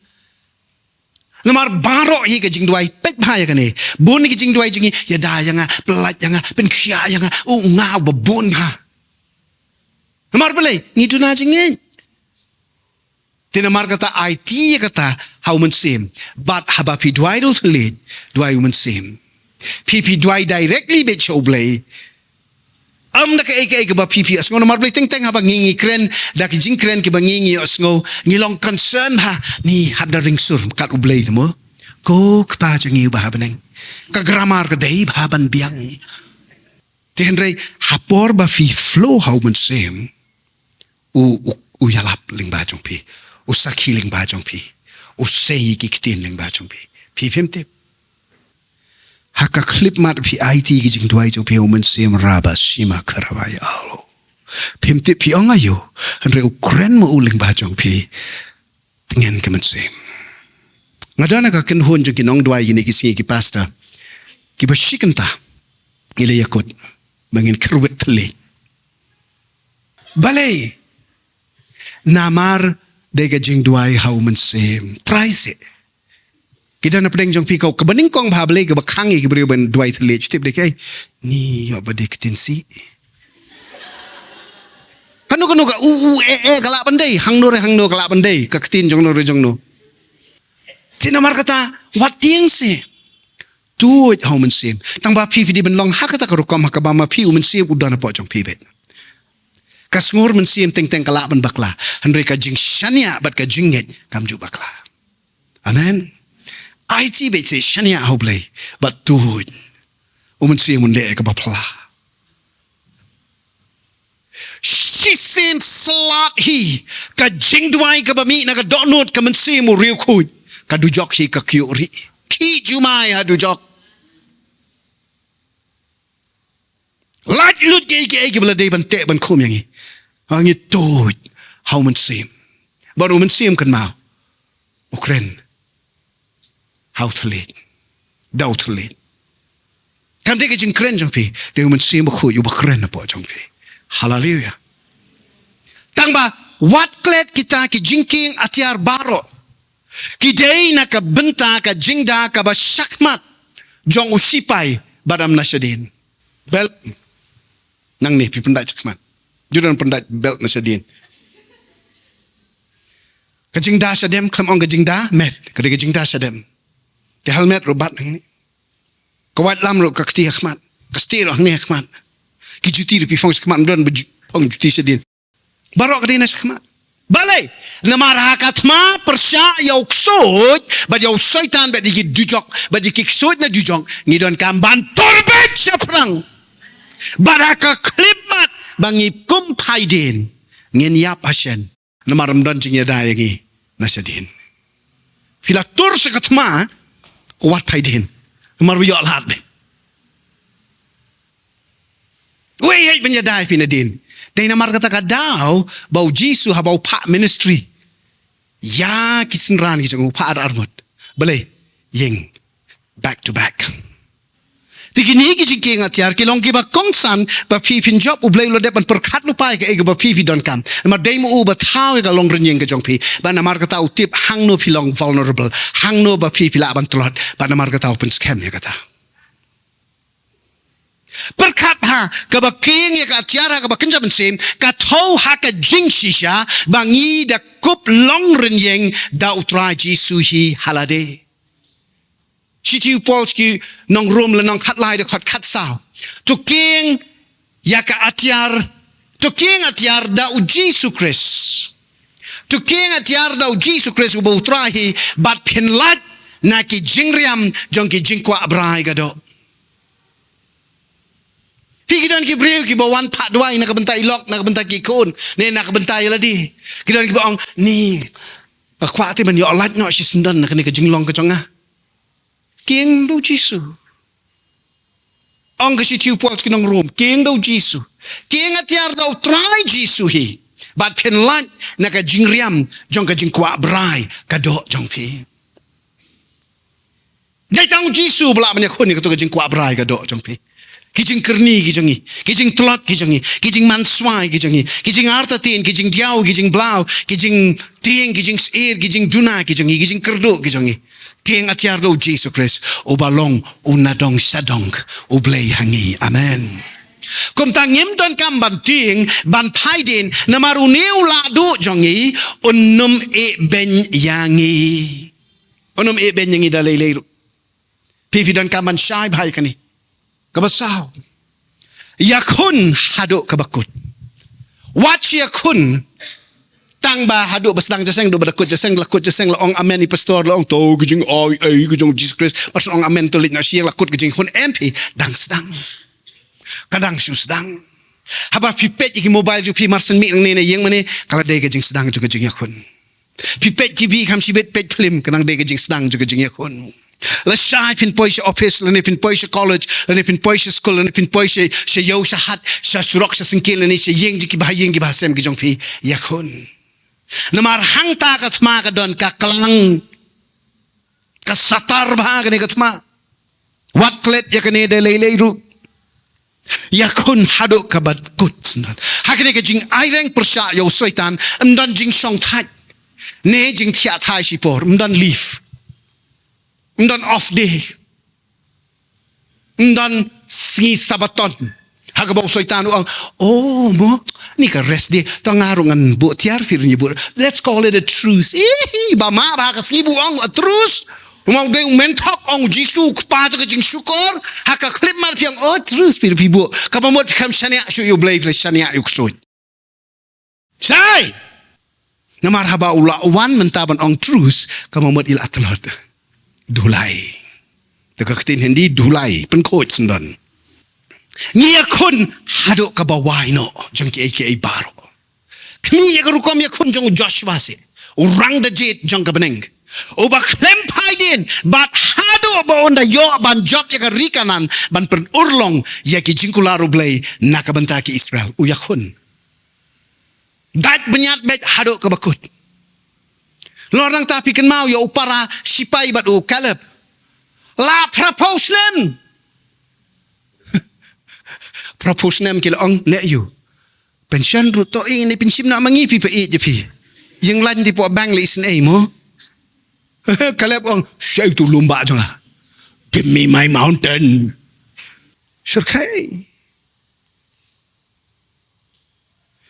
Lamar baro yi kijing duai pek bahaya kani. Bun ni kijing duai jangi ya da yanga pelat yanga pen khia yanga ngau babun ha. Lamar balai ni duna jingin. Tinamar kata IT kata hau mensim but haba pi duai do telit duai mensim pi duai directly bet show blay na ka eke ba pi asngo nomar blay teng haba ngingi kren da ki jing kren ki ba ngingi asngo ngilong concern ha ni habda ring sur kat ublay mo ko kpa jangi ba habaneng ka grammar ka dai haban biang tenre hapor ba fi flow hau mensim u yalap ling ba jong pi usak healing ba jong pi usay kikitin ling ba jong pi pimte haka clip mat pi IT ki jing duai jong pi umen sim raba sima karawai alo pimte pi ong ayo andre ukren mo uling ba jong pi ngen kemen sim ngadana ka ken hon jong kinong duai gini ki ki pasta ki bashikenta ile yakut mangin kerwet tele balai namar dega jing duai hau mensem try se kita na pedeng jong pikau kebening kong bhablei ke bakhangi ke beri ben duai thle step dekai ni yo badik tinsi kanu ka kalak pandai hang no kalak pandai ka ketin jong no tinamar kata wat tieng se tu hau mensem tang ba pi di ben long hakata ka rukam hakabama pi mensem udana po jong pi bet ka Kasngur men sim teng kalak ban bakla. Henry ka jing shania bat ka jinget kam ju bakla. Amen. IT bet se shania ho blai bat tuj. Men sim mun de ka bapla. She sim slot hi ka jing duai ka bami na ka donut ka men sim mu riu kuj. Ka dujok hi ka kyuri. Ki jumai ha dujok. Lát lút cái bela day ban tệ ban khom yang ni, ang itu how man sim, baru man sim kan mau, ukren, how to lead, how to lead. Kam dia kejeng keren jong pi, dia man sim aku you keren apa jong pi, hallelujah. Tang ba wat klet kita kejeng Kieng Atiar baro, kidai nak benta ka jingda ka ba syakmat, jong usipai badam nasyadin, bel. Nang ni pi pendat cakmat. Judan pendat belt na sadin. Kajing da sadem kam ong kajing da met. Kada kajing da sadem. Ke helmet robat nang ni. Kawat lam ro ka kti khmat. Kasti ro ni khmat. Ki juti pi fong khmat don pong juti sadin. Barok kada na khmat. Balai namara katma persya yau ksoj bad yau syaitan bad digi dujok bad digi ksoj na dujok ngidon kam ban torbet saprang. Baraka klipmat bangi kumpai din ngin yap asyen namaram dan jingya dayangi nasadin filatur sekatma wat pai din namaru yol hat de we hey benyadai pinadin dai namar kata kadau bau jisu ha bau pa ministry ya kisenran ki jong pa armut bale yeng back to back. Tikini ki Kieng Atiar ki long ki ba kongsan ba pipin job ublay lo depan perkat lupai ke ega ba pipi don kam ma demo u ba tau ga long renyeng ke jong pi ba na mar kata utip hang no pilong vulnerable hang no ba pipi la ban tolot ba na mar kata open scam ya kata perkat ha ka ba Kieng ya Atiar ka ba kenja ben sim ka thau ha ka jing shisha bangi da kup long renyeng da utrai jisu hi halade Sitiu Polski nong rum le nong kat lai de kat sao. Tu Kieng ya ka Atiar. Tu Kieng Atiar da u Jesu Christ. Tu Kieng Atiar da u Jesu Christ u bautrahi bat penlat na ki jingriam jong ki jingkwa abrai gado. Pikidan ki breu ki bawan pat dwai na kabentai lok na kabentai ki kun ne na kabentai ladi. Kidan ki baong ni kwa ti ban yo lat no si sundan na kani ka jinglong ka chonga. Kieng do Jesu. Ang kasi tiu Polski nong room. Kieng do Jesu. Kieng Atiar do try Jesu hi. Bat penlan na ka jingriam jong ka jingkwa brai ka do jong pi. Dai tang Jesu bla banyak kon ni ka to ka jingkwa brai ka do jong pi. Kijing kerni kijongi, kijing telot kijongi, kijing manswai kijongi, kijing artatin, kijing diau, kijing blau, kijing tieng, kijing seir, kijing duna kijongi, kijing kerdo kijongi. Kieng Atiar do Jesu Christ o balong unadong sadong o blay hangi. Amen. Kum tangim don kam banting ban paidin na maruneu lado jongi unum e ben yangi. Unum e ben yangi dalay leiru. Pipi don kam ban syai bhai kani. Kabasaw. Yakun hado kabakut. Watch yakun tang ba hado baslang jaseng do badakut jaseng lakut jaseng laong amen ni pastor laong to gijing ai gijong Jesus Christ pas ong amen to lit na siang lakut gijing hun MP dang sedang kadang su sedang haba pipet iki mobile ju pi marsen mi nang ne yeng mane kala de gijing sedang ju gijing yakun pipet TV kam sibet pet film kadang de gijing sedang ju gijing yakun la shai pin poisha office la ne pin poisha college la ne pin poisha school la ne pin poisha she yo sha hat sha surok sha singkin la ne she yeng ji ki ba sem gijong pi yakun namar hang ta katma ka don ka klang ka satar ba ka ni katma wat klet ya kane de lele ru ya kun hado ka bad kut hakene ka jing aireng persya yo soitan mdan jing song thai ne jing thia thai sipor mdan leave mdan off day mdan si sabaton hagabaw soitan ang mo ni ka rest day to ngarungan bu tiar fir ni bu let's call it a truce ba ma ba ka sibu ang a truce umang day mentok ang jisu pa ka jing syukur haka klip mar piang truce fir pibu kapamot kam shania syu you blay shania yuk soit Sai. Namar haba ula wan mentaban ong terus kamamot ila atlot. Dulai. Dekat hindi dulai pen coach sendon. Ngia kun hadok ka bawai no jang ki baro. Kini ya rukom ya kun jang Joshua se. Urang da jet jang ka beneng. Oba klempai din bat hado ba onda yo ban job ya ka rikanan ban pen urlong ya ki jingkularo blay nakabanta ki Israel uyakun. Dat benyat bet hado ka bakut. Lorang tapi kan mau ya upara sipai bat u Caleb. La propose nem. Propose nem kila ong le you. Pension ruto ini pensim nak mangipi pa je pi. Yang lain di po bang le isen mo. Caleb ong say tu lumba jang. Give me my mountain. Surkai.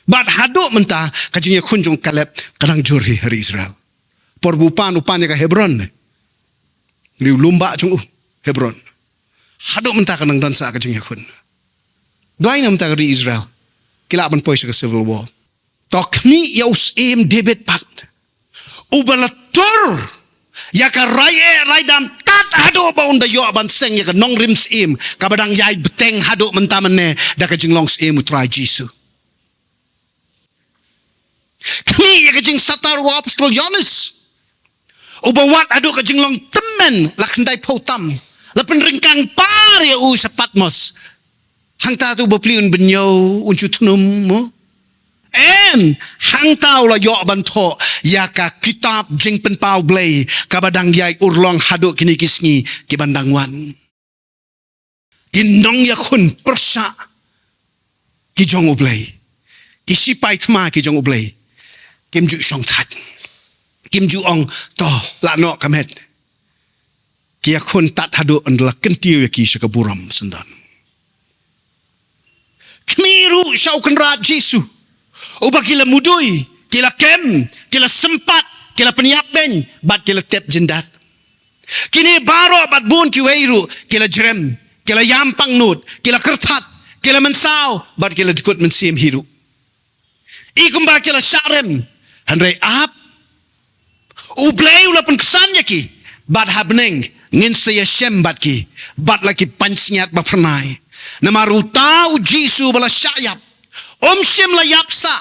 Bat haduk mentah kajingnya kunjung Caleb kadang juri hari Israel. Perbupan upanya ke Hebron. Liu lumba jung Hebron. Haduk mentah kadang dansa kajingnya kun. Doain mentah hari Israel. Kila ban pois ke civil war. Tok mi yaus em David pat. Ubalatur ya ka rai dam tat haduk ba unda yo ban seng ya ka nong rims em kabadang yai beteng haduk mentah mene da kajing longs em utrai Jesu. Kami ya kajing satar wa apostol Yohanes. Ubawat adu kajing long temen lakandai pautam. Lapan ringkang par ya sa Patmos. Hang tatu bapliun benyo uncu tunum mo. Hang tau la yo banto ya ka kitab jing penpau blay kabadang yai urlong hadu kini kisngi ki bandangwan. Ginong ya kun persa ki jong ublay. Ki sipai tma ki jong ublay. Kim ju song tat. Kim ju ong to la no kamet. Kia kun tat hadu andala kentiu ya ki sakaburam sendan. Kemiru syau kenrat Jesu. Ubah kila mudui, kila kem, kila sempat, kila peniapen, bat kila tep jendat. Kini baro bat bun kiweiru, kila jerem, kila yampang nut, kila kertat, kila mensau, bat kila dukut mensim hiru. Ikumba kila syarem, handrai ap. Ublay ula pun kesannya ki, bat habneng, ngin saya syem bat ki, bat lagi pansnyat bat pernai. Namaru tau Jesu bala syayap. Sim la yapsa.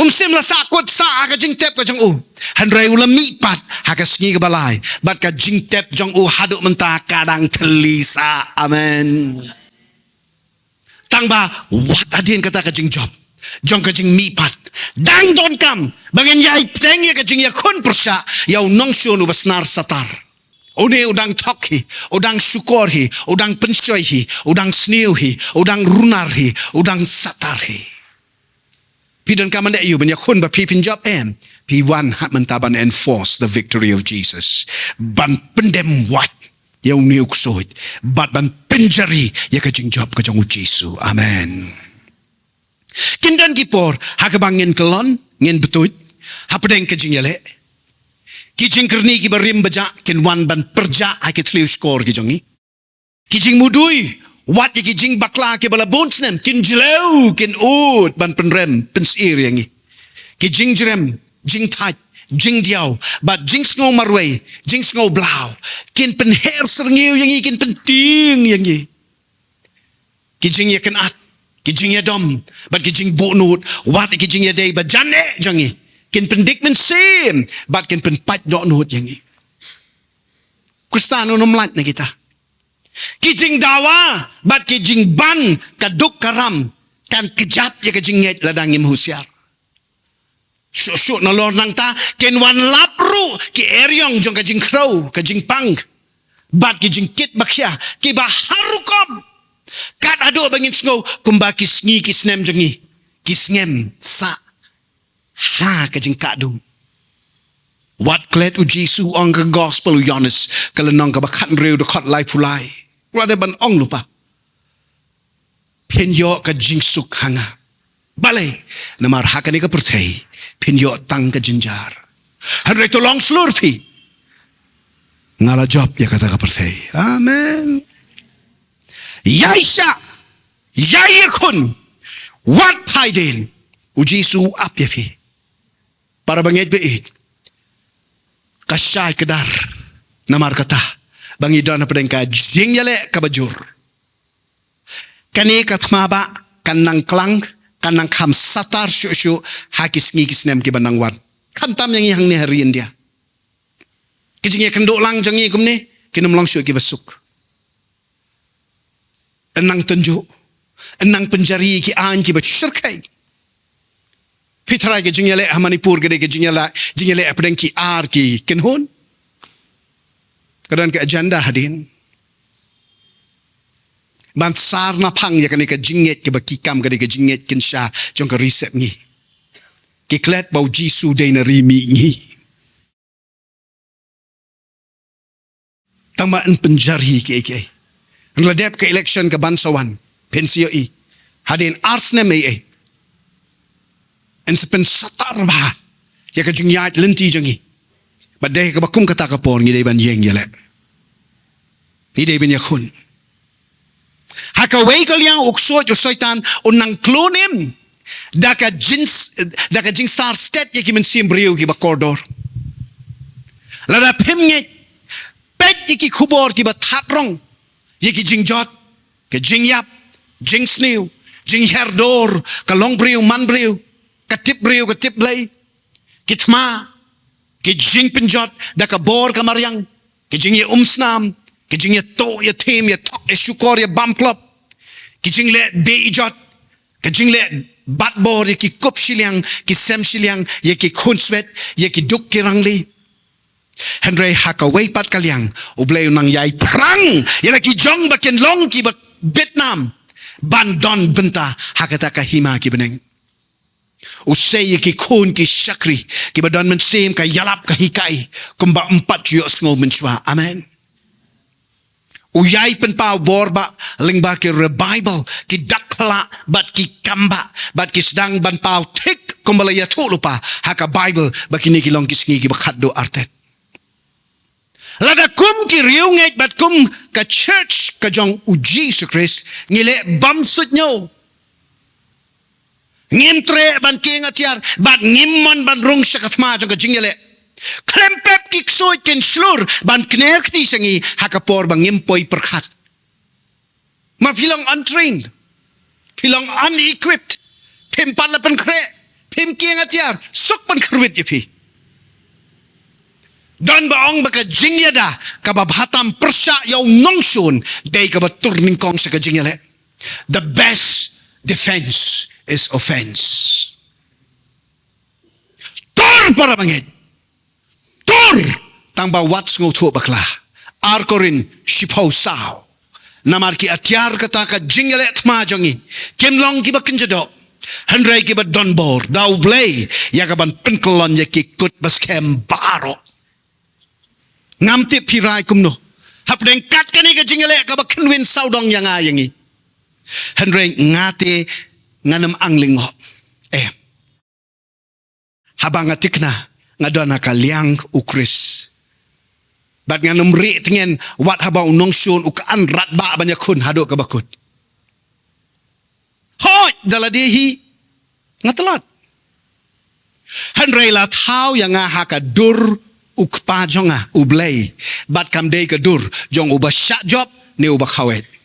Sim la sakut sa aka jing tep ka jong u. Handrai ula mipat haka sngi ka balai. Bat ka jing tep jong u haduk mentah kadang telisa. Amen. Tangba wat adin kata ka jing job. Jong ka jing mipat. Dang don kam. Bangan yai pteng ya ka jing ya kun persa. Yau nong syonu basnar satar. One udang tokhi, udang syukorhi, udang pensyoihi, udang sniuhi, udang runarhi, udang satarhi. Pidon kaman you ban yakun ba pipin job P1 hat mentaban enforce the victory of Jesus. Ban pendem wat yaw niuk soit, bat ban penjari ya kajing job kajang Jesu. Amen. Kindan kipor hakabang ngin kelon, ngin betut, hapadeng kajing Ialeh. Kijing kerni ki barim baja kin wan ban perja ai ki tliu skor ki jongi. Kijing mudui wat ki kijing bakla ki bala bonsnem kin jleu kin ut ban penrem pensir yangi. Kijing jerem jing tat jing diau bat jing sngo marway jing sngo blau kin pen her serniu yangi kin penting yangi. Kijing ya ken at kijing ya dom bat kijing bonut wat kijing ya dei bat jane jongi. Kin pendik men sim, bat kin pen pat dok nuhut yang ni. Kristano nomlat na kita. Kijing dawa, bat kijing ban kaduk karam, kan kejap ya kijing nget ladang im husiar. Syuk na lor nang ta, kin wan lapru ki eryong jong kijing crow, kijing pang, bat kijing kit bakya, ki baharukom. Kat ado bangin sngo, kumba kisngi kisnem jongi, kisngem sa. Ha kajing kadung. Wat klet u Jesu ong ka gospel u Yohanes kalanong ka bakat reu de kot lai pulai. Wala ban ong lupa. Pinyo kajing suk hanga. Balay namar hakani ka pertay. Pinyo tang ka jinjar. Hanre tolong slurpi. Ngala job ya kata ka pertay. Amen. Yaisha. Yayakun. Wat paidin. Uji su ap ya pi. Para bangit beit. Kasyay kedar. Namar kata. Bangidon na pedengka jing Ialeh kabajur. Kani katmaba kanang klang kanang kam satar syu hakis ngikis nem ki banang wan. Kantam yang ihang ni harian dia. Kijing kenduk lang jangi kumni kinam lang syu ki basuk. Enang tunjuk. Enang penjari ki an ki basyurkai. Pitrai ke jing Ialeh Manipur ke jing Ialeh pedeng ki ar ki kenhun. Kadang ke agenda hadin. Ban sar na pang ya kani ke jinget ke bakikam ke jinget kensha jong ke resep ngi. Ki klet bau jisu dei na rimi ngi. Tama en penjari ke. Ngladep ke election ke bansawan pensio i. Hadin ars ne mei. En sepen satar bah ya ka jungyat lenti jangi badai ka bakum kata ka por ngi dei ban yeng Ialeh ni dei ben yakun haka wei ka liang ukso jo soitan unang klonim daka jing sar stet ya ki men sim brio ki ba koridor lada pim nge pet ki kubor ki ba thatrong ya ki jing jot ke jing yap jing snew jing herdor ka long brio man brio katip brio katip lay kitma ki jing pinjot da ka bor ka maryang ki jing ye snam ki jing ye to ye tem ye tok ye shukor ye bam club ki jing le be ijot ki jing le bat bor ye ki kop shiliang ki sem shiliang ye ki kunswet ye ki duk ki rangli Henry hakaway pat kalyang ublay nang yai prang ye ki jong bakin long ki bak Vietnam bandon benta hakata ka hima ki beneng usay ki kun ki syakri ki badan mensim ka yalap ka hikai kumba 4 yuk ngau menswa amen uyai pen pau borba lingba ki revival ki dakla bat ki kamba bat ki sedang ban pau tik kumbala ya tu lupa haka bible bakini ki long ki sngi ki bakhat do artet lada kum ki riunget bat kum ka church ka jong uji su Christ ngile bamsut nyo ngim tre ban Kieng Atiar ban ngimman ban rung sakatma jong ka jing Ialeh klempep ki ksoy ken slur ban knerk ti sangi hakapor bang ngimpoy perkhat ma pilong untrained pilong unequipped pim pan pan kre pim Kieng Atiar suk pan kruit yepi dan baong baka jing yada kababhatam persya yaw nongsun day kabatur ning kong sa ka jing Ialeh the best defense is offense. Tor para bangit. Tor tang bawat ngo thu bakla. Arkorin shipaw sao. Namar ki atiar kata ka jing Ialeh tma jongi. Kimlong ki bakinjado. Henry ki ba donbor daw blay ya ka ban penkelon ya ki kut baskem baro. Ngamti pirai kumno. Hapdeng kat kani ka jing Ialeh ka bakinwin saudong yang ayangi. Henry ngate nganam anglingo habang atikna ngadona ka liang ukris bat nganam ri tingen wat habang nongsun ukaan ratba banyak kun hado ka bakut hoy daladehi ngatelot Henry la tau yang haka dur ukpa jonga ublay bat kamdei ka dur jong uba syak job ne uba khawet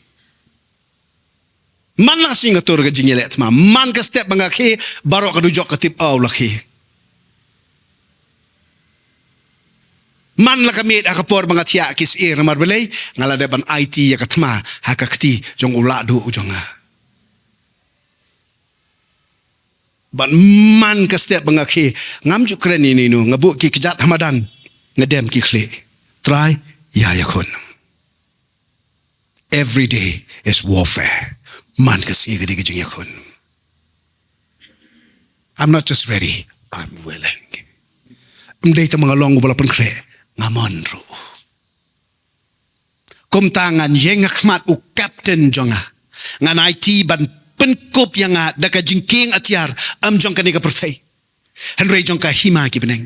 man lah sing atur ke jing Ialeh tma man ka step bangaki barok ka dujok katip aw laki man la kamit akapor bangatia kis ir mar belay ngala deban IT ya katma hakakti jong uladu ujonga ban man ka step bangaki ngam ju kren ini nu ngabu ki kijat hamadan ngadem ki khle try ya yakun every day is warfare man kasi gadi gajing yakun. I'm not just ready, I'm willing. Mday ta mga long wala pang kre ngamon ro. Kumtangan yeng akmat u captain jonga. Ngan IT ban penkup yang daka jing Kieng Atiar am jong kani ka pertai. Henry jong ka hima ki beneng.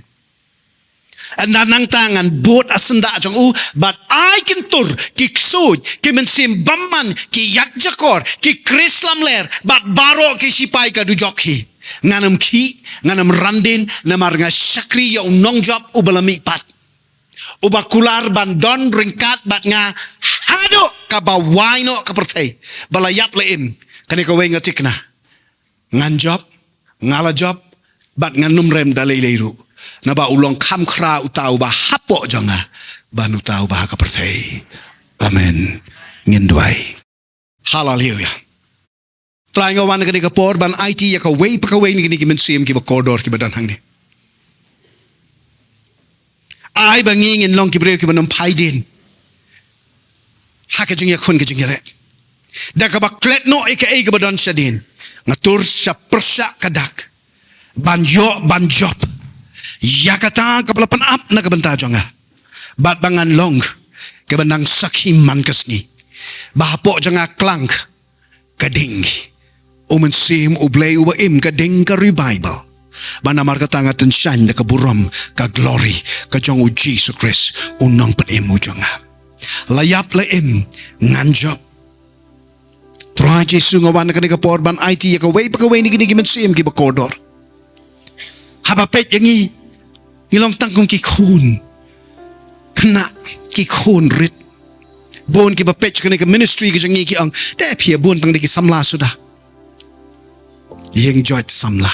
Nanang tangan bot asenda jong but I can tur ki ksoj ki mensim bamman ki yakjakor ki krislamler but baro ki sipai ka dujokhi nganam ki nganam randin namar nga syakri ya unong job ubalami pat ubakular bandon ringkat bat nga hado ka bawai no ka pertai balayap leim kani ka wenga tikna ngan job ngala job bat nganum rem dalai leiru na ba ulong kham khra utau ba hapo jonga ban utau ba ka pertai amen ngindwai hallelujah try nga wan kani ka por ban IT ya ka way pa ka way ni kini mensim ki ba corridor ki badan hang ni ai ba ngin long ki bre ki banam pai din ha ka jing ya khun ka jing ya le da ka ba klet no e ka badan sadin ngatur sa persa kadak ban yo ban job ya kata ka pelapan up na ka banta jonga bat bangan long ke banang sakim man kasni bahapo jonga klang kading umen sim ublay uba im kading ka revival banamar ka tanga tensan na ka buram ka glory ka jong u Jesus Christ unang panemu jonga layap la im nganjop try Jesus ngawan ka ni ka porban IT ya ka way pa ka way ni gini men sim ki ba corridor haba pet yangi ilong tangkong ki khun kena ki khun rit bon ki ba pet ka ni ka ministry ka jangi ki ang de pia bon tang di ki samla sudah yang joy samla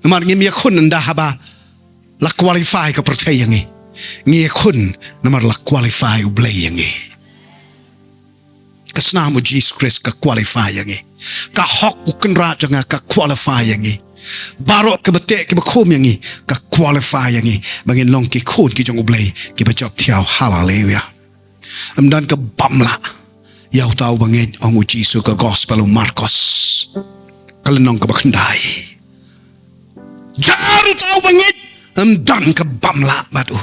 namar ngi mi khun nda haba la qualify ka pertai yangi ngi khun namar la qualify ublay yangi kasna mo Jesus Christ ka qualify yangi ka hok uken ra janga ka qualify yangi barok ke bete ke bakom yangi ka qualify yangi bangin long ki khun ki jong ublay ki ba job thiao hallelujah amdan ka bamla yaw tau bangin ang Jesus ka gospel Marcos kalenong ka bakandai jaru tau bangit amdan ka bamla batu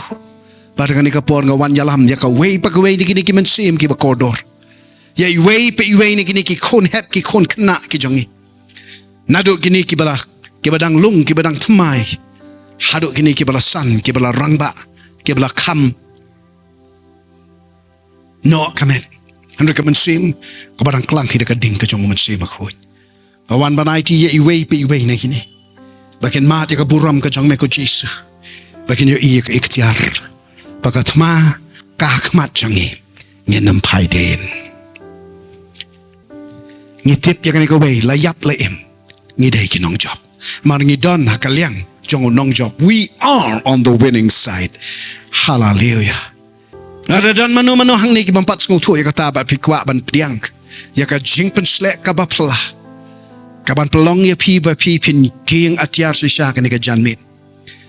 pada kani ka por ngawan yalam ya ka way pa ka way ni kini ki mensim ki ba corridor ya way pa way ni kini ki khon hep ki khon kena ki jongi nado kini ki bala ki badang lung ki badang tmai hado kini ki bala san ki bala rangba ki bala kham no kamet Henry ka mensim ka badang klang hida ka ding ka jong mensim akhoy awan banai ti ye iway pe iway na kini bakin mati ka buram ka jong me ko Jesus bakin yo iya ka ikhtiar pakatma ka hakmat jangi ngenam pai den ngitip ya kan ka way layap laim ngidai kinong job mar ngidon hakaliang jong nong job we are on the winning side hallelujah ada dan manu hang ni ki bampat skung tu ya kata ba pikwa ban priang ya ka jing pen slek ka ba pla ka ban pelong ya pi ba pi pin Kieng Atiar sisha ka ni ka janmit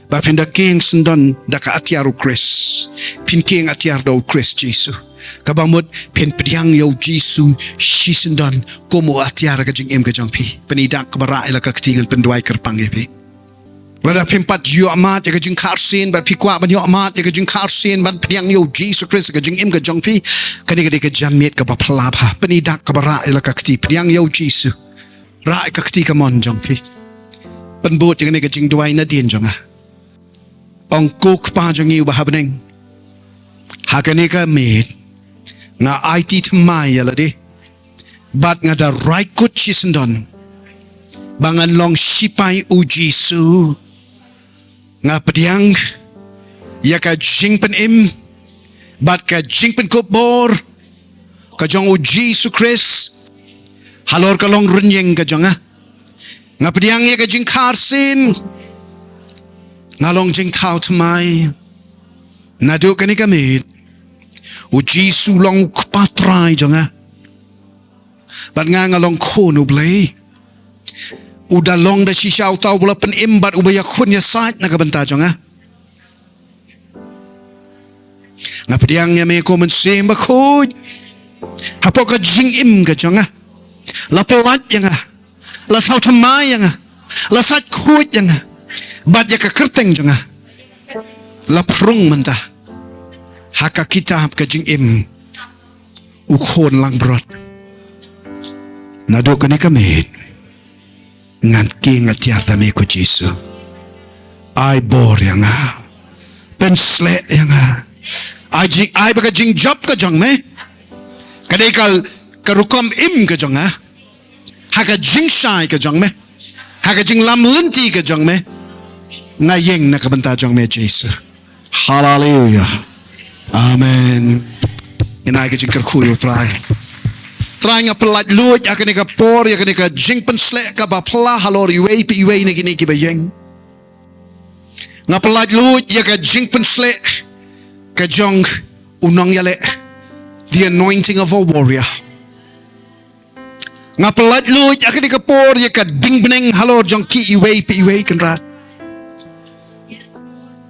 ba pin da Kieng sendon da ka Atiar u Chris pin Kieng Atiar do Chris Jesus ka ba mut pin priang yo Jesus shi sendon komo Atiar ka jing em ka jong pi penidak ka bara ila ka ktingan pendwai kerpang ya pi Wala pimpat yo amat ya kajing karsin ba pikwa ban yo amat ya kajing karsin ban priang yo Jesus Christ kajing im ka jong pi kani ka jamit ka ba phalapa penidak ka bara ila ka kti priang yo Jesus ra ka kti ka mon jong pi penbut ya kani kajing duai na din jonga ong kok pa jong yu ba habneng ha kani ka mit nga IT tmai ya ladi bat nga da right good chisendon bangan long sipai u Jesus nga pediang ya ka jing pen im bat ka jing pen kopbor ka jong u Jesus Christ halor ka long runyeng ka jonga nga pediang ya ka jing karsin nga long jing tau tmai nadu kani kamit u Jesus long patrai jonga bat nga long khonu blay udah long da shisha utau bula pen imbat ubaya khunnya sait na kabanta jonga ngapa diangnya me ko mensim ba khoj hapo ka jing im ka jonga la pewat yanga la thau thamai yanga la sat khoj yanga bat ya ka kerteng jonga la prung menta haka kitab ka jing im u khon lang brot na do ka ni kamit ngan Kieng Atiar dame ko Jesus ai bor yang pen slek yang ai baka jing job ka jong me kadai kal karukom im ka jong ha ka jing sai ka jong me haka jing lam lenti ka jong me ngayeng na kabanta jong me Jesus. Hallelujah. Amen. Inay ka jing kerkuyo try nga pelat luot akan ka por ya ka jing pensle ka ba pla halor iwe pi iwe ni gini ki ba yeng nga pelat luot ya ka jing pensle ka jong unang Ialeh, the anointing of a warrior. Nga pelat luot akan ka por ya ka ding beneng halor jong ki iwe pi iwe kan rat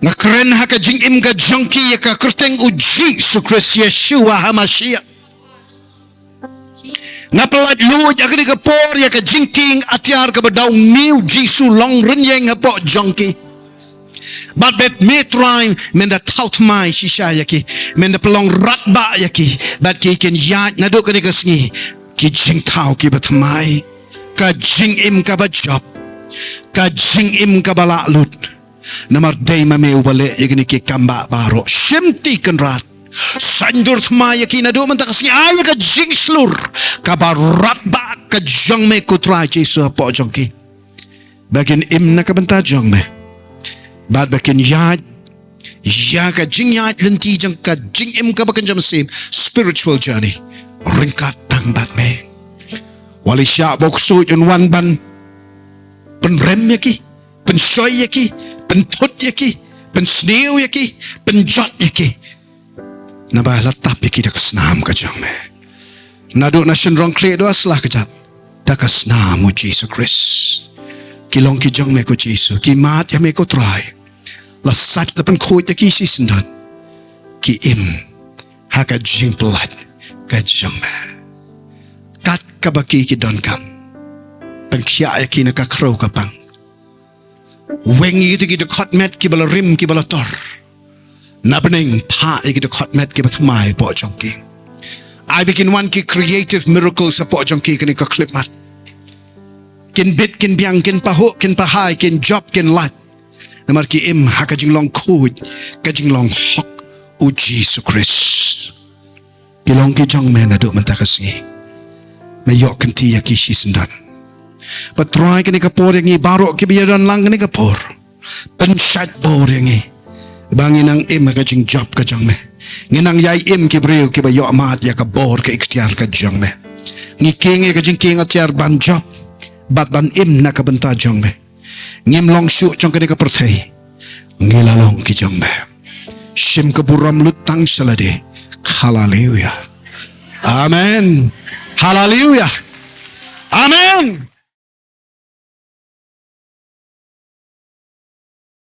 nga keren ha ka jing im ka jong ki ya ka kerteng uji su Christ Yeshua HaMashiach. Nga pelat luot akan ka por ya ka jing king atiar ka badaw miu jisu long ren yang po jongki. But bet me try men da taut mai shisha yaki men da pelong rat ba yaki but ki ken yat na do ka ni ka sngi ki jing tau ki bat mai ka jing im ka ba job ka jing im ka bala lut namar dai ma me ubale yaki ki kamba baro shimti kan rat sandur thma yaki na do man ta ka sngi ay ka jing slur ka ba rat ba ka jong me ko try Jesus po jongki bagin im na ka banta jong me bad bakin yad ya ka jing yad lenti jang ka jing im ka bakan jam sim spiritual journey ringkat tang bat me wali sya bok su yun wan ban pen rem yaki pen soy yaki pen thut yaki pen snew yaki pen jot yaki na ba latap yaki da kasnam ka jang me na do na shen rong kle do aslah ka jat da kasnam mo Jesus Christ kilong ki jong me ko Jesus ki mat ya me ko try la sat la pen khoi ta ki si sindan ki im ha ka jing pelat ka jong me kat ka baki ki don kam pen kya ya ki na ka kro ka pang wengi tu ki de khot met ki bala rim ki bala tor na beneng pa ki de khot met ki bat mai po jong ki I begin one ki creative miracles sa po jong ki ka clip mat kin bit kin biang kin paho kin pahai kin job kin lat namar ki im ha ka jing long khud ka jing long hok u Jesus Christ kilong ki jong me na do man ta ka si me yok kan ti ya ki shi sindan patrai ka ni ka por yang i baro ki biyaran lang ni ka por pensat por yang i bangin ang im ka jing job ka jong me nginang yai im ki breu ki ba yo mat ya ka bor ka ikhtiar ka jong me ngi king ka jing king atiar ban job bat ban im na ka banta jong me ngim long shu chong ka ni ka perthei ngilalong ki jong me shim ka buram lutang salade hallelujah amen hallelujah amen